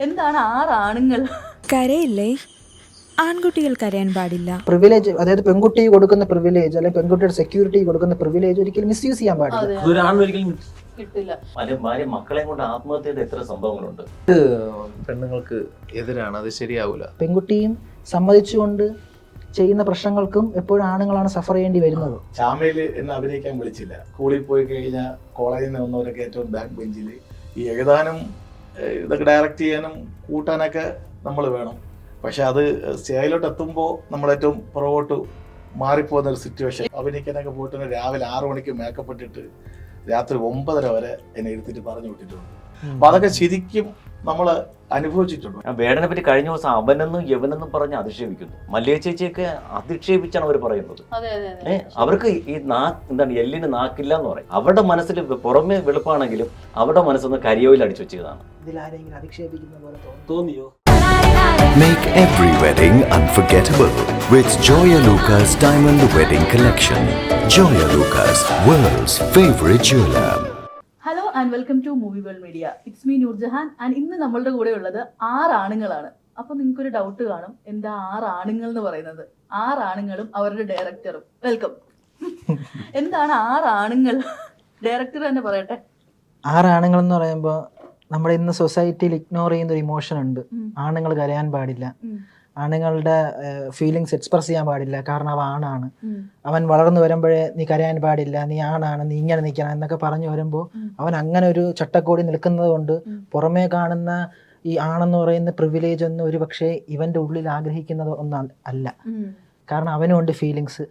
എന്താണ് 6 ആണുങ്ങൾ? കരയില്ലേ? ആൺകുട്ടികൾ കരയാൻ പാടില്ല. പ്രിവിലേജ്, അതായത് പെൺകുട്ടി കൊടുക്കുന്ന പ്രിവിലേജ് അല്ലെങ്കിൽ പെൺകുട്ടിയുടെ സെക്യൂരിറ്റി കൊടുക്കുന്ന പ്രിവിലേജ് ഒരിക്കലും മിസ്യൂസ് ചെയ്യാൻ പാടില്ല. ഒരു ആണൊരിക്കലും കിട്ടില്ല. ഭാര്യ മക്കളെ കൊണ്ട് ആത്മഹത്യ ചെയ്ത എത്ര സംഭവങ്ങളുണ്ട്. പെണ്ണുങ്ങൾക്ക് എതിരാണ്, അത് ശരിയാവൂല. പെൺകുട്ടിയും സമ്മതിച്ചുകൊണ്ട് ചെയ്യുന്ന പ്രശ്നങ്ങൾക്കും എപ്പോഴും ആണുങ്ങളാണ് സഫർ ചെയ്യേണ്ടി വരുന്നത്. ചാമയില് എന്നെ അഭിനയിക്കാൻ വിളിച്ചില്ല. സ്കൂളിൽ പോയി കഴിഞ്ഞാൽ കോളേജിൽ നിന്ന് വന്നവരൊക്കെ ഏറ്റവും ബാക്ക് ബെഞ്ചിൽ ഈ എഴുതാനും ഇതൊക്കെ ഡയറക്റ്റ് ചെയ്യാനും കൂട്ടാനൊക്കെ നമ്മൾ വേണം. പക്ഷെ അത് സ്റ്റേജിലോട്ട് എത്തുമ്പോൾ നമ്മളേറ്റവും പുറകോട്ട് മാറിപ്പോകുന്ന ഒരു സിറ്റുവേഷൻ. അഭിനയിക്കാനൊക്കെ പോയിട്ട് രാവിലെ 6 മണിക്ക് മേക്കപ്പ് ഇട്ടിട്ട് രാത്രി 9:30 വരെ എന്നെ ഇരുത്തിട്ട് പറഞ്ഞു വിട്ടിട്ടുണ്ട്. അപ്പൊ അതൊക്കെ ശരിക്കും നമ്മൾ അനുഭവിച്ചിട്ടുണ്ട്. വേടനെ പറ്റി കഴിഞ്ഞ ദിവസം അവനെന്നും യവനെന്നും പറഞ്ഞ് അധിക്ഷേപിക്കുന്നു. മല്ലിക ചേച്ചിയൊക്കെ അധിക്ഷേപിച്ചാണ് അവർ പറയുന്നത്. അവർക്ക് ഈ എന്താണ് എല്ലിന് നാക്കില്ല എന്ന് പറയും. അവരുടെ മനസ്സിൽ പുറമെ വെളുപ്പാണെങ്കിലും അവരുടെ മനസ്സൊന്ന് കരിയോയിൽ അടിച്ചു വെച്ചതാണ്. ഇതിലാരെങ്കിലും അധിക്ഷേപിക്കുന്ന പോലെ തോന്നിയോ? Make every wedding unforgettable with Joya Lucas Diamond Wedding Collection. Joya Lucas, world's favorite jeweler. Hello and welcome to movie world media. It's me Noorjahan. And ഇന്ന് നമ്മളുടെ കൂടെ ഉള്ളത് 6 ആണുങ്ങളാണ്. അപ്പൊ നിങ്ങൾക്കൊരു ഡൗട്ട് കാണും, എന്താ 6 ആണുങ്ങൾ എന്ന് പറയുന്നത്? 6 ആണുങ്ങളും അവരുടെ ഡയറക്ടറും. വെൽക്കം. എന്താണ് 6 ആണുങ്ങൾ? ഡയറക്ടർ തന്നെ പറയട്ടെ. 6 ആണുങ്ങൾ എന്ന് പറയുമ്പോൾ നമ്മുടെ ഇന്ന് സൊസൈറ്റിയിൽ ഇഗ്നോർ ചെയ്യുന്ന ഒരു ഇമോഷൻ ഉണ്ട്. ആണുങ്ങൾ കരയാൻ പാടില്ല, ആണുങ്ങളുടെ ഫീലിങ്സ് എക്സ്പ്രസ് ചെയ്യാൻ പാടില്ല, കാരണം അവൻ ആണാണ്. അവൻ വളർന്നു വരുമ്പോഴേ നീ കരയാൻ പാടില്ല, നീ ആണാണ്, നീ ഇങ്ങനെ നിൽക്കണം എന്നൊക്കെ പറഞ്ഞു വരുമ്പോൾ അവൻ അങ്ങനെ ഒരു ചട്ടക്കൂടി നിൽക്കുന്നത് കൊണ്ട് പുറമേ കാണുന്ന ഈ ആണെന്ന് പറയുന്ന പ്രിവിലേജ് ഒന്നും ഒരു പക്ഷേ ഇവന്റെ ഉള്ളിൽ ആഗ്രഹിക്കുന്നത് ഒന്നും അല്ല. കാരണം അവനും ഉണ്ട് ഫീലിങ്സ്,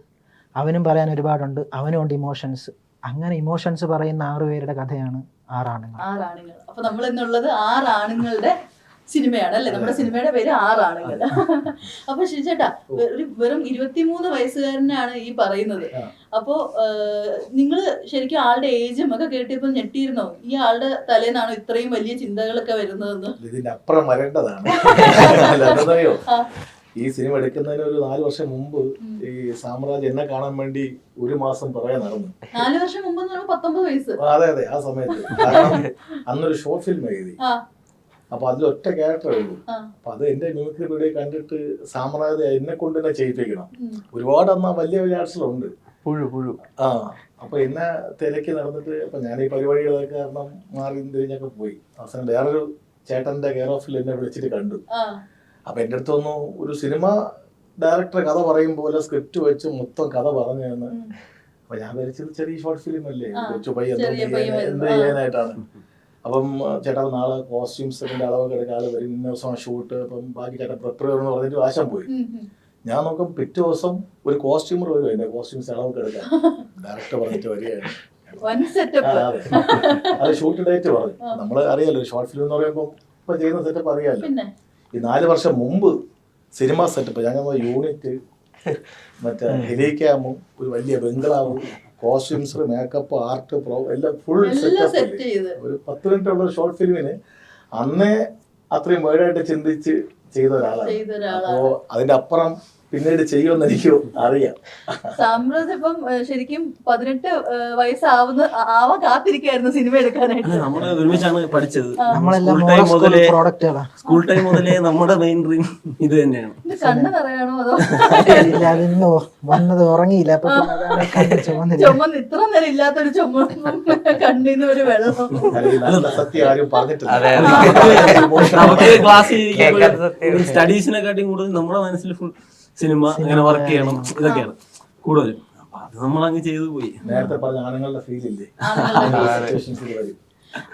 അവനും പറയാൻ ഒരുപാടുണ്ട്, അവനും ഉണ്ട് ഇമോഷൻസ്. അങ്ങനെ ഇമോഷൻസ് പറയുന്ന 6 പേരുടെ കഥയാണ് 6 ആണുങ്ങൾ. 6 ആണുങ്ങൾ. അപ്പൊ നമ്മൾ ഇന്നുള്ളത് 6 ആണുങ്ങളുടെ സിനിമയാണ് അല്ലേ? നമ്മുടെ സിനിമയുടെ പേര് 6 ആണുങ്ങൾ. അപ്പൊ ശരിച്ചേട്ടാ, ഒരു വെറും 23 വയസ്സുകാരനാണ് ഈ പറയുന്നത്. അപ്പോ നിങ്ങള് ശരിക്കും ആളുടെ ഏജും ഒക്കെ കേട്ടിയപ്പോ ഞെട്ടിയിരുന്നോ? ഈ ആളുടെ തലേന്നാണോ ഇത്രയും വലിയ ചിന്തകളൊക്കെ വരുന്നതെന്ന്? ഇതിന്റെ അപ്പുറം വരേണ്ടതാണ്. അതെന്തറിയോ, ഈ സിനിമ എടുക്കുന്നതിന് ഒരു 4 വർഷം മുമ്പ് ഈ സാമ്രാജ്യം എന്നെ കാണാൻ വേണ്ടി 1 മാസം പറയാൻ നടന്നു. 4 വർഷം മുമ്പ് 19 വയസ്സ്. അതെ, ആ സമയത്ത്. കാരണം അന്നൊരു ഷോർട്ട് ഫിലിം എഴുതി. അപ്പൊ അതിലൊറ്റ ക്യാരക്ടർ ഉള്ളൂ. അപ്പൊ അത് എന്റെ മ്യൂസിക് വീഡിയോ കണ്ടിട്ട് സാമ്രാജ്യം എന്നെ കൊണ്ട് തന്നെ ചെയ്യിപ്പിക്കണം. ഒരുപാട് അന്ന് വലിയ വലിയ ആർട്സിലുണ്ട്. പുഴു അപ്പൊ എന്നെ തിരക്കി നടന്നിട്ട് അപ്പൊ ഞാൻ ഈ പരിപാടികളൊക്കെ കാരണം മാറി തിരിഞ്ഞൊക്കെ പോയി. അവസാനം വേറൊരു ചേട്ടന്റെ കെയർ ഓഫിൽ എന്നെ വിളിച്ചിട്ട് കണ്ടു. അപ്പൊ എന്റെ അടുത്തൊന്നും ഒരു സിനിമ ഡയറക്ടർ കഥ പറയും പോലെ സ്ക്രിപ്റ്റ് വെച്ച് മൊത്തം കഥ പറഞ്ഞു തന്ന്. അപ്പൊ ഞാൻ വിചാരിച്ചത് ചെറിയ ഷോർട്ട് ഫിലിം അല്ലേ, കൊച്ചു പയ്യ എന്ത് ചെയ്യാനായിട്ടാണ്. അപ്പം ചേട്ടാ നാളെ കോസ്റ്റ്യൂംസിന്റെ അളവൊക്കെ എടുക്കാതെ വരും, ഇന്ന ദിവസം ഷൂട്ട്, അപ്പം ബാക്കി ചേട്ടാ പ്രിപ്പയർ എന്ന് പറഞ്ഞിട്ട് ആശം പോയി. ഞാൻ നോക്കും പിറ്റേ ദിവസം ഒരു കോസ്റ്റ്യൂമർ വരും എന്റെ കോസ്റ്റ്യൂംസ് അളവൊക്കെ എടുക്കാൻ. ഡയറക്ടർ പറഞ്ഞിട്ട് വരികയാണ്. അത് ഷൂട്ട് ഡേറ്റ് പറഞ്ഞു. നമ്മള് അറിയാലോ ഷോർട്ട് ഫിലിം എന്ന് പറയുമ്പോൾ ഇപ്പൊ ചെയ്യുന്ന സെറ്റപ്പ് അറിയാലോ. ഈ 4 വർഷം മുമ്പ് സിനിമ സെറ്റപ്പ് ഞങ്ങൾ യൂണിറ്റ്, മറ്റേ ഹെലിക്യാമും ഒരു വലിയ ബംഗ്ലാവും, കോസ്റ്റ്യൂംസ്, മേക്കപ്പ്, ആർട്ട്, എല്ലാം ഫുൾ സെറ്റപ്പ്. ഒരു 10 മിനിറ്റ് ഉള്ള ഷോർട്ട് ഫിലിമിന് അന്നേ അത്രയും വേർഡായിട്ട് ചിന്തിച്ച് ചെയ്ത ഒരാളാണ്. അപ്പോ അതിന്റെ അപ്പുറം പിന്നീട് ചെയ്യുമെന്ന് എനിക്ക് അറിയാം. സാമ്രാജ് ഇപ്പം ശരിക്കും 18 വയസ്സാവാൻ കാത്തിരിക്കായിരുന്നു സിനിമ എടുക്കാനായിട്ട്. നമ്മള് ഒരുമിച്ചാണ് പഠിച്ചത്. സ്കൂൾ ടൈം മുതലേ നമ്മുടെ മെയിൻ ഡ്രീം ഇത് തന്നെയാണ്. കണ്ണ് നിറയാണോ അതോ വന്നത് ഉറങ്ങിയില്ല, ചുമന്ന് ഇത്ര നേരം ഇല്ലാത്തൊരു കണ്ണീന്ന് ഒരു വെള്ളം സത്യം ആരും പറഞ്ഞിട്ടില്ല. നമുക്ക് ക്ലാസ്സിൽ സ്റ്റഡീസിനെക്കാട്ടിയും കൂടുതൽ നമ്മുടെ മനസ്സിൽ ഫുൾ സിനിമ അങ്ങനെ വർക്ക് ചെയ്യണം, ഇതൊക്കെയാണ് കൂടുതലും. അപ്പൊ അത് നമ്മളങ്ങ് ചെയ്തു പോയി. നേരത്തെ പറഞ്ഞ ആണുങ്ങളുടെ ഫീൽ ഇല്ലേ.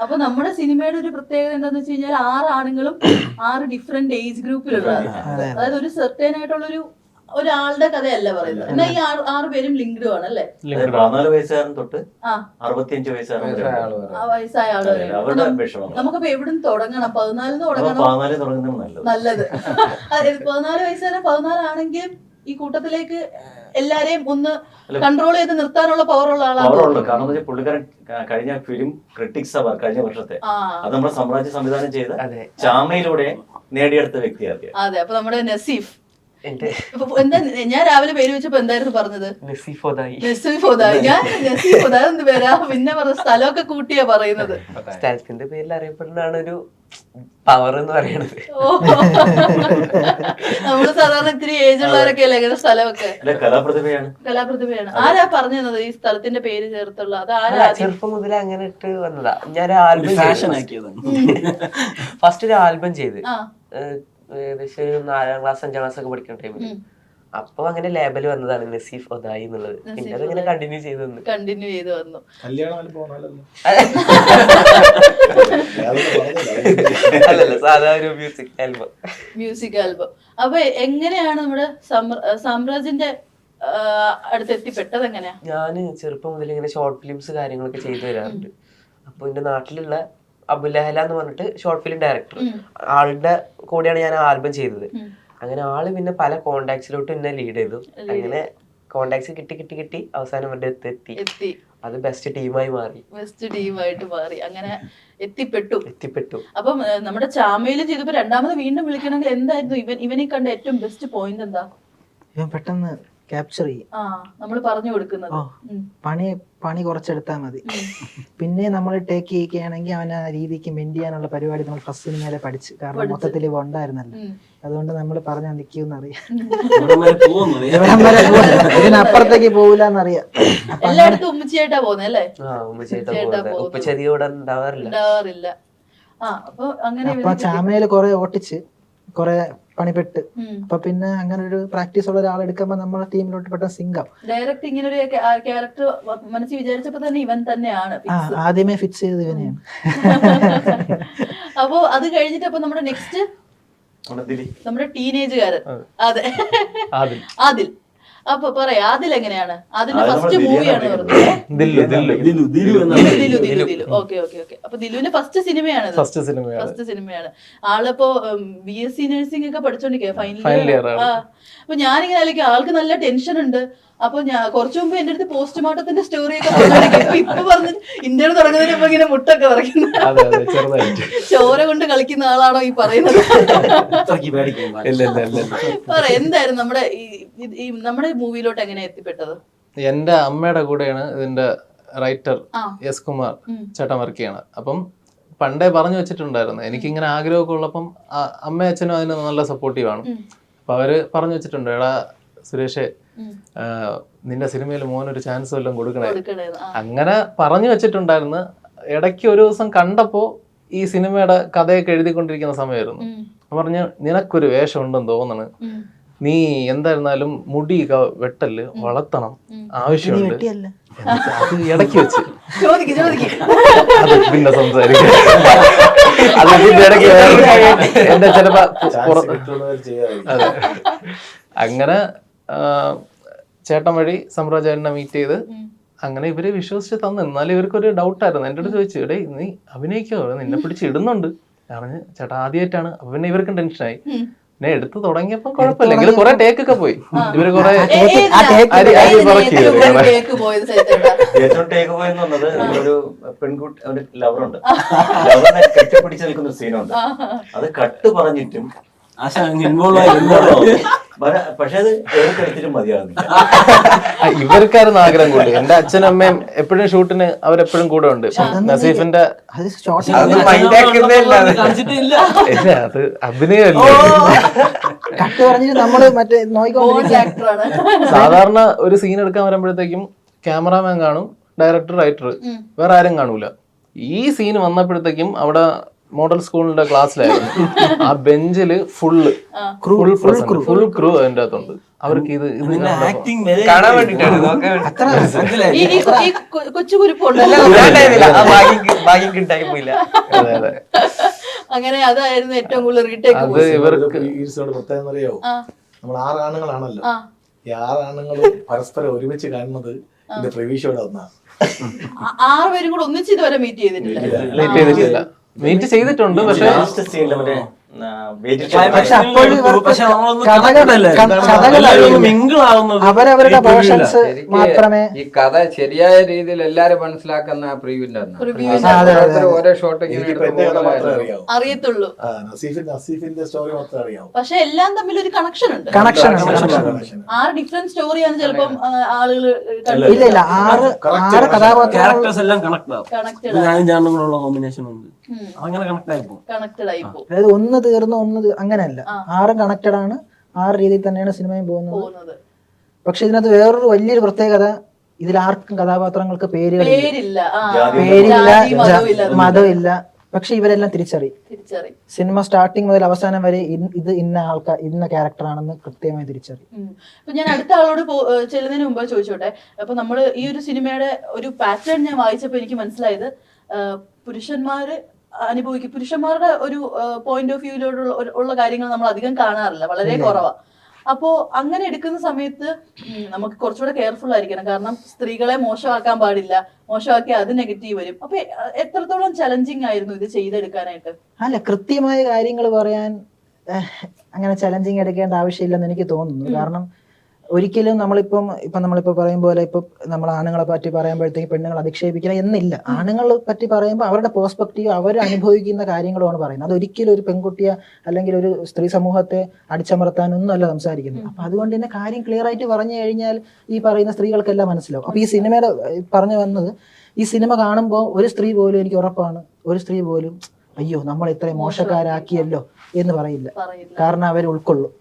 അപ്പൊ നമ്മുടെ സിനിമയുടെ ഒരു പ്രത്യേകത എന്താന്ന് വെച്ച് കഴിഞ്ഞാൽ 6 ആണുങ്ങളും 6 ഡിഫറെന്റ് ഏജ് ഗ്രൂപ്പിലുള്ളതാണ്. അതായത് ഒരു സെർട്ടൈൻ ആയിട്ടുള്ള ഒരാളുടെ കഥയല്ല പറയുന്നത്. എന്നാൽ ഈ 6 പേരും ലിങ്ക്ഡ് ആണ് അല്ലേ? 14 വയസ്സുകാരൻ തൊട്ട് 65 വയസ്സായ ആളുകൾ. നമുക്കപ്പോ എവിടുന്ന് തുടങ്ങണം? 14 തുടങ്ങണം നല്ലത്. 14 വയസ്സുകാരൻ 14 ആണെങ്കിലും ഈ കൂട്ടത്തിലേക്ക് എല്ലാരെയും ഒന്ന് കൺട്രോൾ ചെയ്ത് നിർത്താനുള്ള പവർ ഉള്ള ആളാണ്. കാരണം പുള്ളിക്കാരൻ കഴിഞ്ഞ ഫിലിം ക്രിട്ടിക്സ് അവർ കഴിഞ്ഞ വർഷത്തെ അത് നമ്മുടെ സാമ്രാജ്യ സംവിധാനം ചെയ്ത ചാമയിലൂടെ നേടിയെടുത്ത വ്യക്തിയാണ്. അതെ. അപ്പൊ നമ്മുടെ നസീഫ് എന്താ, ഞാൻ രാവിലെ പേര് വെച്ചപ്പോ എന്തായിരുന്നു പറഞ്ഞത്? നസീഫോദായി. ഞാൻ നസീഫോദായി പേരാ, പിന്നെ പറഞ്ഞ സ്ഥലമൊക്കെ കൂട്ടിയാ പറയുന്നത്. സ്ഥലത്തിന്റെ പേരിൽ അറിയപ്പെടുന്നതാണ് ഒരു പവർ എന്ന് പറയണത്. നമ്മള് സാധാരണ ഇത്തിരി ഏജ് ഉള്ളവരൊക്കെ അല്ലേ ഇങ്ങനെ സ്ഥലമൊക്കെ. കലാപ്രതിഭയാണ്. ആരാ പറഞ്ഞു തന്നത് ഈ സ്ഥലത്തിന്റെ പേര് ചേർത്തുള്ള? അത് ആരാ? ചെറുപ്പം മുതലേ അങ്ങനെ ഇട്ട് വന്നതാ. ഞാൻ ആൽബം ഫസ്റ്റ് ഒരു ആൽബം ചെയ്ത് ഏകദേശം 4ാം ക്ലാസ് 5ാം ക്ലാസ് ഒക്കെ പഠിക്കുന്ന ടൈമില്. അപ്പൊ അങ്ങനെ ലേബൽ വന്നതാണ് നസീഫ് ഒതായി എന്നുള്ളത്. പിന്നെ അതങ്ങനെ കണ്ടിന്യൂ ചെയ്ത് വന്നു. അല്ലല്ല, സാധാ ഒരു മ്യൂസിക് ആൽബം. അപ്പൊ എങ്ങനെയാണ് നമ്മുടെ സാമ്രാജിന്റെ അടുത്ത് എത്തിപ്പെട്ടത്? എങ്ങനെയാ? ഞാന് ചെറുപ്പം മുതൽ ഇങ്ങനെ ഷോർട്ട് ഫിലിംസ് കാര്യങ്ങളൊക്കെ ചെയ്തു വരാറുണ്ട്. അപ്പൊ എന്റെ നാട്ടിലുള്ള അബുലഹല എന്ന് പറഞ്ഞിട്ട് ഷോർട്ട് ഫിലിം ഡയറക്ടർ, ആളുടെ കൂടെയാണ് ഞാൻ ആൽബം ചെയ്തത്. അങ്ങനെ ആള് പിന്നെ പല കോണ്ടാക്ട്സിലോട്ട് എന്നെ ലീഡ് ചെയ്തു. അങ്ങനെ കോണ്ടാക്ട്സ് കിട്ടി അവസാനം അവരുടെ എത്തി. അത് ബെസ്റ്റ് ടീമായി മാറി. അങ്ങനെ എത്തിപ്പെട്ടു. അപ്പം നമ്മുടെ ചാമയിലും ചെയ്തപ്പോ രണ്ടാമത് വീണ്ടും വിളിക്കണമെങ്കിൽ എന്തായിരുന്നു ഇവനെ കണ്ട ഏറ്റവും ബെസ്റ്റ് പോയിന്റ് എന്താ? ഇവൻ പെട്ടെന്ന് ക്യാപ്ചർ ചെയ്യും. നമ്മൾ പറഞ്ഞു കൊടുക്കുന്നത് പണി കുറച്ചെടുത്താൽ മതി. പിന്നെ നമ്മൾ ടേക്ക് ചെയ്യുകയാണെങ്കിൽ അവൻ ആ രീതിക്ക് മെന്റ് ചെയ്യാനുള്ള പരിപാടി നമ്മൾ ഫസ്റ്റ് സിനിമയിലെ പഠിച്ചു. കാരണം മൊത്തത്തിൽ ഇവ ഉണ്ടായിരുന്നല്ലോ. അതുകൊണ്ട് നമ്മൾ പറഞ്ഞാൽ നിൽക്കൂന്നറിയാം, ഇതിനപ്പുറത്തേക്ക് പോവില്ലെന്നറിയാം. എല്ലായിടത്തും ഉമ്മച്ചിയായിട്ടാ പോകുന്നത് അല്ലേ? ഉണ്ടാവാറില്ല. അപ്പൊ ചാമയില് കൊറേ ഓട്ടിച്ച് കൊറേ പണിപ്പെട്ട്, അപ്പൊ പിന്നെ അങ്ങനെ ഒരു പ്രാക്ടീസ് ഉള്ള ഒരാൾ എടുക്കുമ്പോ നമ്മളെ ടീമിലോട്ട് പെട്ടെന്ന് സിങ്കാവും. ഡയറക്റ്റ് ഇങ്ങനെ ഒരു ക്യാരക്ടർ മനസ്സിൽ വിചാരിച്ചപ്പോ തന്നെ ഇവൻ തന്നെയാണ് ആദ്യമേ ഫിക്സ് ചെയ്തത് ഇവനെയാണ്. അപ്പൊ അത് കഴിഞ്ഞിട്ട് അപ്പൊ നമ്മുടെ നെക്സ്റ്റ് നമ്മുടെ ടീനേജുകാരൻ ആദിൽ. അപ്പൊ പറയാ ആദിൽ എങ്ങനെയാണ്? അതിന്റെ ഫസ്റ്റ് മൂവിയാണ് ദിലു. ഓക്കെ. അപ്പൊ ദിലുവിന്റെ ഫസ്റ്റ് സിനിമയാണ്. ആളിപ്പോ BSc നഴ്സിംഗ് ഒക്കെ പഠിച്ചോണ്ടിരിക്കുക, ഫൈനൽ ഇയർ. അപ്പൊ ഞാനിങ്ങനെ ആലോചിക്കും, ആൾക്ക് നല്ല ടെൻഷൻ ഉണ്ട്. അപ്പൊ ഞാൻ കുറച്ചു മുമ്പ് എന്റെ അടുത്ത് പോസ്റ്റ്മോർട്ടത്തിന്റെ സ്റ്റോറി ഒക്കെ പറഞ്ഞോണ്ടിരിക്കും. ഇപ്പൊ പറഞ്ഞ് ഇന്ത്യയിൽ തുടങ്ങുന്നതിന് ഇപ്പൊ ഇങ്ങനെ മുട്ടൊക്കെ പറയുന്നത്. ചോര കൊണ്ട് കളിക്കുന്ന ആളാണോ ഈ പറയുന്നത്? എന്തായിരുന്നു നമ്മുടെ മൂവിയിലോട്ട് എങ്ങനെ എത്തിപ്പെട്ടത്? എന്റെ അമ്മയുടെ കൂടെയാണ് ഇതിന്റെ റൈറ്റർ എസ് കുമാർ ചേട്ടൻ വർക്ക് ചെയ്യണത്. അപ്പം പണ്ടേ പറഞ്ഞു വെച്ചിട്ടുണ്ടായിരുന്നു, എനിക്കിങ്ങനെ ആഗ്രഹമൊക്കെ ഉള്ളപ്പം അമ്മയും അച്ഛനും അതിന് നല്ല സപ്പോർട്ടീവാണ്. അപ്പൊ അവര് പറഞ്ഞു വെച്ചിട്ടുണ്ട്, എടാ സുരേഷേ, നിന്റെ സിനിമയിൽ മോനൊരു ചാൻസ് വല്ലതും കൊടുക്കണേ. അങ്ങനെ പറഞ്ഞു വെച്ചിട്ടുണ്ടായിരുന്നു. ഇടയ്ക്ക് ഒരു ദിവസം കണ്ടപ്പോ ഈ സിനിമയുടെ കഥയൊക്കെ എഴുതിക്കൊണ്ടിരിക്കുന്ന സമയമായിരുന്നു. പറഞ്ഞു, നിനക്കൊരു വേഷം ഉണ്ടെന്ന് തോന്നണ്, നീ എന്തായിരുന്നാലും മുടി വെട്ടല് വളർത്തണം, ആവശ്യമുണ്ട്. അത് ഇടയ്ക്ക് വെച്ച് അത് പിന്നെ സംസാരിക്കാം. അത് ഇടയ്ക്ക് എന്റെ ചിലപ്പോ അതെ. അങ്ങനെ ചേട്ടൻ വഴി സമ്രാജേട്ടനെ മീറ്റ് ചെയ്ത് അങ്ങനെ ഇവര് വിശ്വസിച്ച് തന്നു. എന്നാലും ഇവർക്കൊരു ഡൗട്ടായിരുന്നു. എൻ്റെ അടുത്ത് ചോദിച്ചു, എടേ നീ അഭിനയിക്കോ, നിന്നെ പിടിച്ച് ഇടുന്നുണ്ട്. പറഞ്ഞു, ചേട്ടാ ആദ്യമായിട്ടാണ്. അപ്പൊ പിന്നെ ഇവർക്കും ടെൻഷനായി. പിന്നെ എടുത്ത് തുടങ്ങിയപ്പോ കുഴപ്പമില്ല, എങ്കിലും കുറെ ടേക്ക് ഒക്കെ പോയി. ഇവര് കുറെ ഒരു പെൺകുട്ടി ഒരു ലവറുണ്ട്, ലവറിനെ കെട്ടിപ്പിടിച്ച് നിൽക്കുന്ന ഒരു സീനുണ്ട്. അത് കട്ട് പറഞ്ഞിട്ടും പക്ഷെ അത് എടുത്തിട്ടും മതിയാകുന്നില്ല. ഇവർക്കായിരുന്നു ആഗ്രഹം കൂടി. എന്റെ അച്ഛനും അമ്മയും എപ്പോഴും ഷൂട്ടിന് അവരെപ്പോഴും കൂടെ ഉണ്ട്. നസീഫിന്റെ അത് അഭിനയമല്ലേ. സാധാരണ ഒരു സീൻ എടുക്കാൻ വരുമ്പോഴത്തേക്കും ക്യാമറാമാൻ കാണും, ഡയറക്ടർ, റൈറ്റർ, വേറെ ആരും കാണൂല. ഈ സീൻ വന്നപ്പോഴത്തേക്കും അവിടെ മോഡൽ സ്കൂളിന്റെ ക്ലാസ്സിലായിരുന്നു. ആ ബെഞ്ചില് ഫുൾ ക്രൂ അതിന്റെ അകത്തുണ്ട്. അവർക്ക് ഇത് കാണാൻ വേണ്ടിട്ടാണ്. അങ്ങനെ അതായിരുന്നു ഏറ്റവും കൂടുതൽ റീടേക്ക്. അറിയാവോ, നമ്മൾ 6 ആണുങ്ങളാണല്ലോ. ഈ 6 ആണുങ്ങളും പരസ്പരം ഒരുമിച്ച് കാണുന്നത് എന്റെ പ്രവീഷയോടെ ഒന്നാണ്. 6 പേരും കൂടെ ഒന്നിച്ച് ഇതുവരെ മീറ്റ് ചെയ്തിട്ടില്ല. മീറ്റ് ചെയ്തിട്ടുണ്ട്. പക്ഷെ അവരവരുടെ പോർഷൻസ് മാത്രമേ ഈ കഥ ശരിയായ രീതിയിൽ എല്ലാരും മനസ്സിലാക്കുന്ന പ്രീവിന്റെ ഓരോ ഷോട്ട് അറിയത്തുള്ളൂ. നസീഫിന്റെ സ്റ്റോറി മാത്രമേ അറിയാവൂ. പക്ഷെ എല്ലാം തമ്മിൽ ഒരു കണക്ഷൻ ഉണ്ട്. 6 ഡിഫറെന്റ് സ്റ്റോറിയാണ് ചിലപ്പം ആളുകൾ. ഇല്ല 6 കഥാപാത്രങ്ങൾ ക്യാരക്ടേഴ്സ് എല്ലാം കണക്ട് ആവും. കോമ്പിനേഷൻ ഉണ്ട്. അങ്ങനെ കണക്ട് ആയി പോകും. കണക്റ്റഡ് ആയി പോകും. അതായത് ഒന്ന് തീർന്നു അങ്ങനെയല്ല, 6 കണക്റ്റഡ് ആണ്, 6 രീതിയിൽ തന്നെയാണ് സിനിമയും പോകുന്നത്. പക്ഷെ ഇതിനകത്ത് വേറൊരു വലിയൊരു പ്രത്യേകത, ഇതിൽ ആർക്കും കഥാപാത്രങ്ങൾക്ക് പേരില്ല, മതമില്ല. പക്ഷെ ഇവരെല്ലാം തിരിച്ചറിയും. സിനിമ സ്റ്റാർട്ടിങ് മുതൽ അവസാനം വരെ ഇത് ഇന്ന ആൾക്കാർ, ഇന്ന ക്യാരക്ടർ ആണെന്ന് കൃത്യമായി തിരിച്ചറിയും. അപ്പൊ ഞാൻ അടുത്ത ആളോട് ചെല്ലുന്നതിന് മുമ്പ് ചോദിച്ചോട്ടെ, അപ്പൊ നമ്മള് ഈ ഒരു സിനിമയുടെ ഒരു പാറ്റേൺ ഞാൻ വായിച്ചപ്പോ എനിക്ക് മനസ്സിലായത്, പുരുഷന്മാരുടെ ഒരു പോയിന്റ് ഓഫ് വ്യൂയിലോട്ടുള്ള ഉള്ള കാര്യങ്ങൾ നമ്മൾ അധികം കാണാറില്ല, വളരെ കുറവാ. അപ്പോ അങ്ങനെ എടുക്കുന്ന സമയത്ത് നമുക്ക് കുറച്ചുകൂടെ കെയർഫുൾ ആയിരിക്കണം. കാരണം സ്ത്രീകളെ മോശമാക്കാൻ പാടില്ല, മോശമാക്കി അത് നെഗറ്റീവ് വരും. അപ്പൊ എത്രത്തോളം ചലഞ്ചിങ് ആയിരുന്നു ഇത് ചെയ്തെടുക്കാനായിട്ട്? അല്ല, കൃത്യമായ കാര്യങ്ങൾ പറയാൻ അങ്ങനെ ചലഞ്ചിങ് എടുക്കേണ്ട ആവശ്യമില്ലെന്ന് എനിക്ക് തോന്നുന്നു. കാരണം ഒരിക്കലും നമ്മളിപ്പോ പറയും പോലെ ഇപ്പൊ നമ്മൾ ആണുങ്ങളെ പറ്റി പറയുമ്പോഴത്തേക്ക് പെണ്ണുങ്ങൾ അധിക്ഷേപിക്കണം എന്നില്ല. ആണുങ്ങളെ പറ്റി പറയുമ്പോൾ അവരുടെ പേഴ്സ്പെക്റ്റീവ്, അവർ അനുഭവിക്കുന്ന കാര്യങ്ങളുമാണ് പറയുന്നത്. അതൊരിക്കലും ഒരു പെൺകുട്ടിയെ അല്ലെങ്കിൽ ഒരു സ്ത്രീ സമൂഹത്തെ അടിച്ചമർത്താനൊന്നും അല്ല സംസാരിക്കുന്നത്. അപ്പൊ അതുകൊണ്ട് തന്നെ കാര്യം ക്ലിയർ ആയിട്ട് പറഞ്ഞു കഴിഞ്ഞാൽ ഈ പറയുന്ന സ്ത്രീകൾക്കെല്ലാം മനസ്സിലാവും. അപ്പൊ ഈ സിനിമയുടെ പറഞ്ഞു വന്നത്, ഈ സിനിമ കാണുമ്പോൾ ഒരു സ്ത്രീ പോലും, എനിക്ക് ഉറപ്പാണ്, ഒരു സ്ത്രീ പോലും അയ്യോ നമ്മൾ ഇത്രയും മോശക്കാരാക്കിയല്ലോ എന്ന് പറയില്ല. കാരണം അവർ ഉൾക്കൊള്ളും.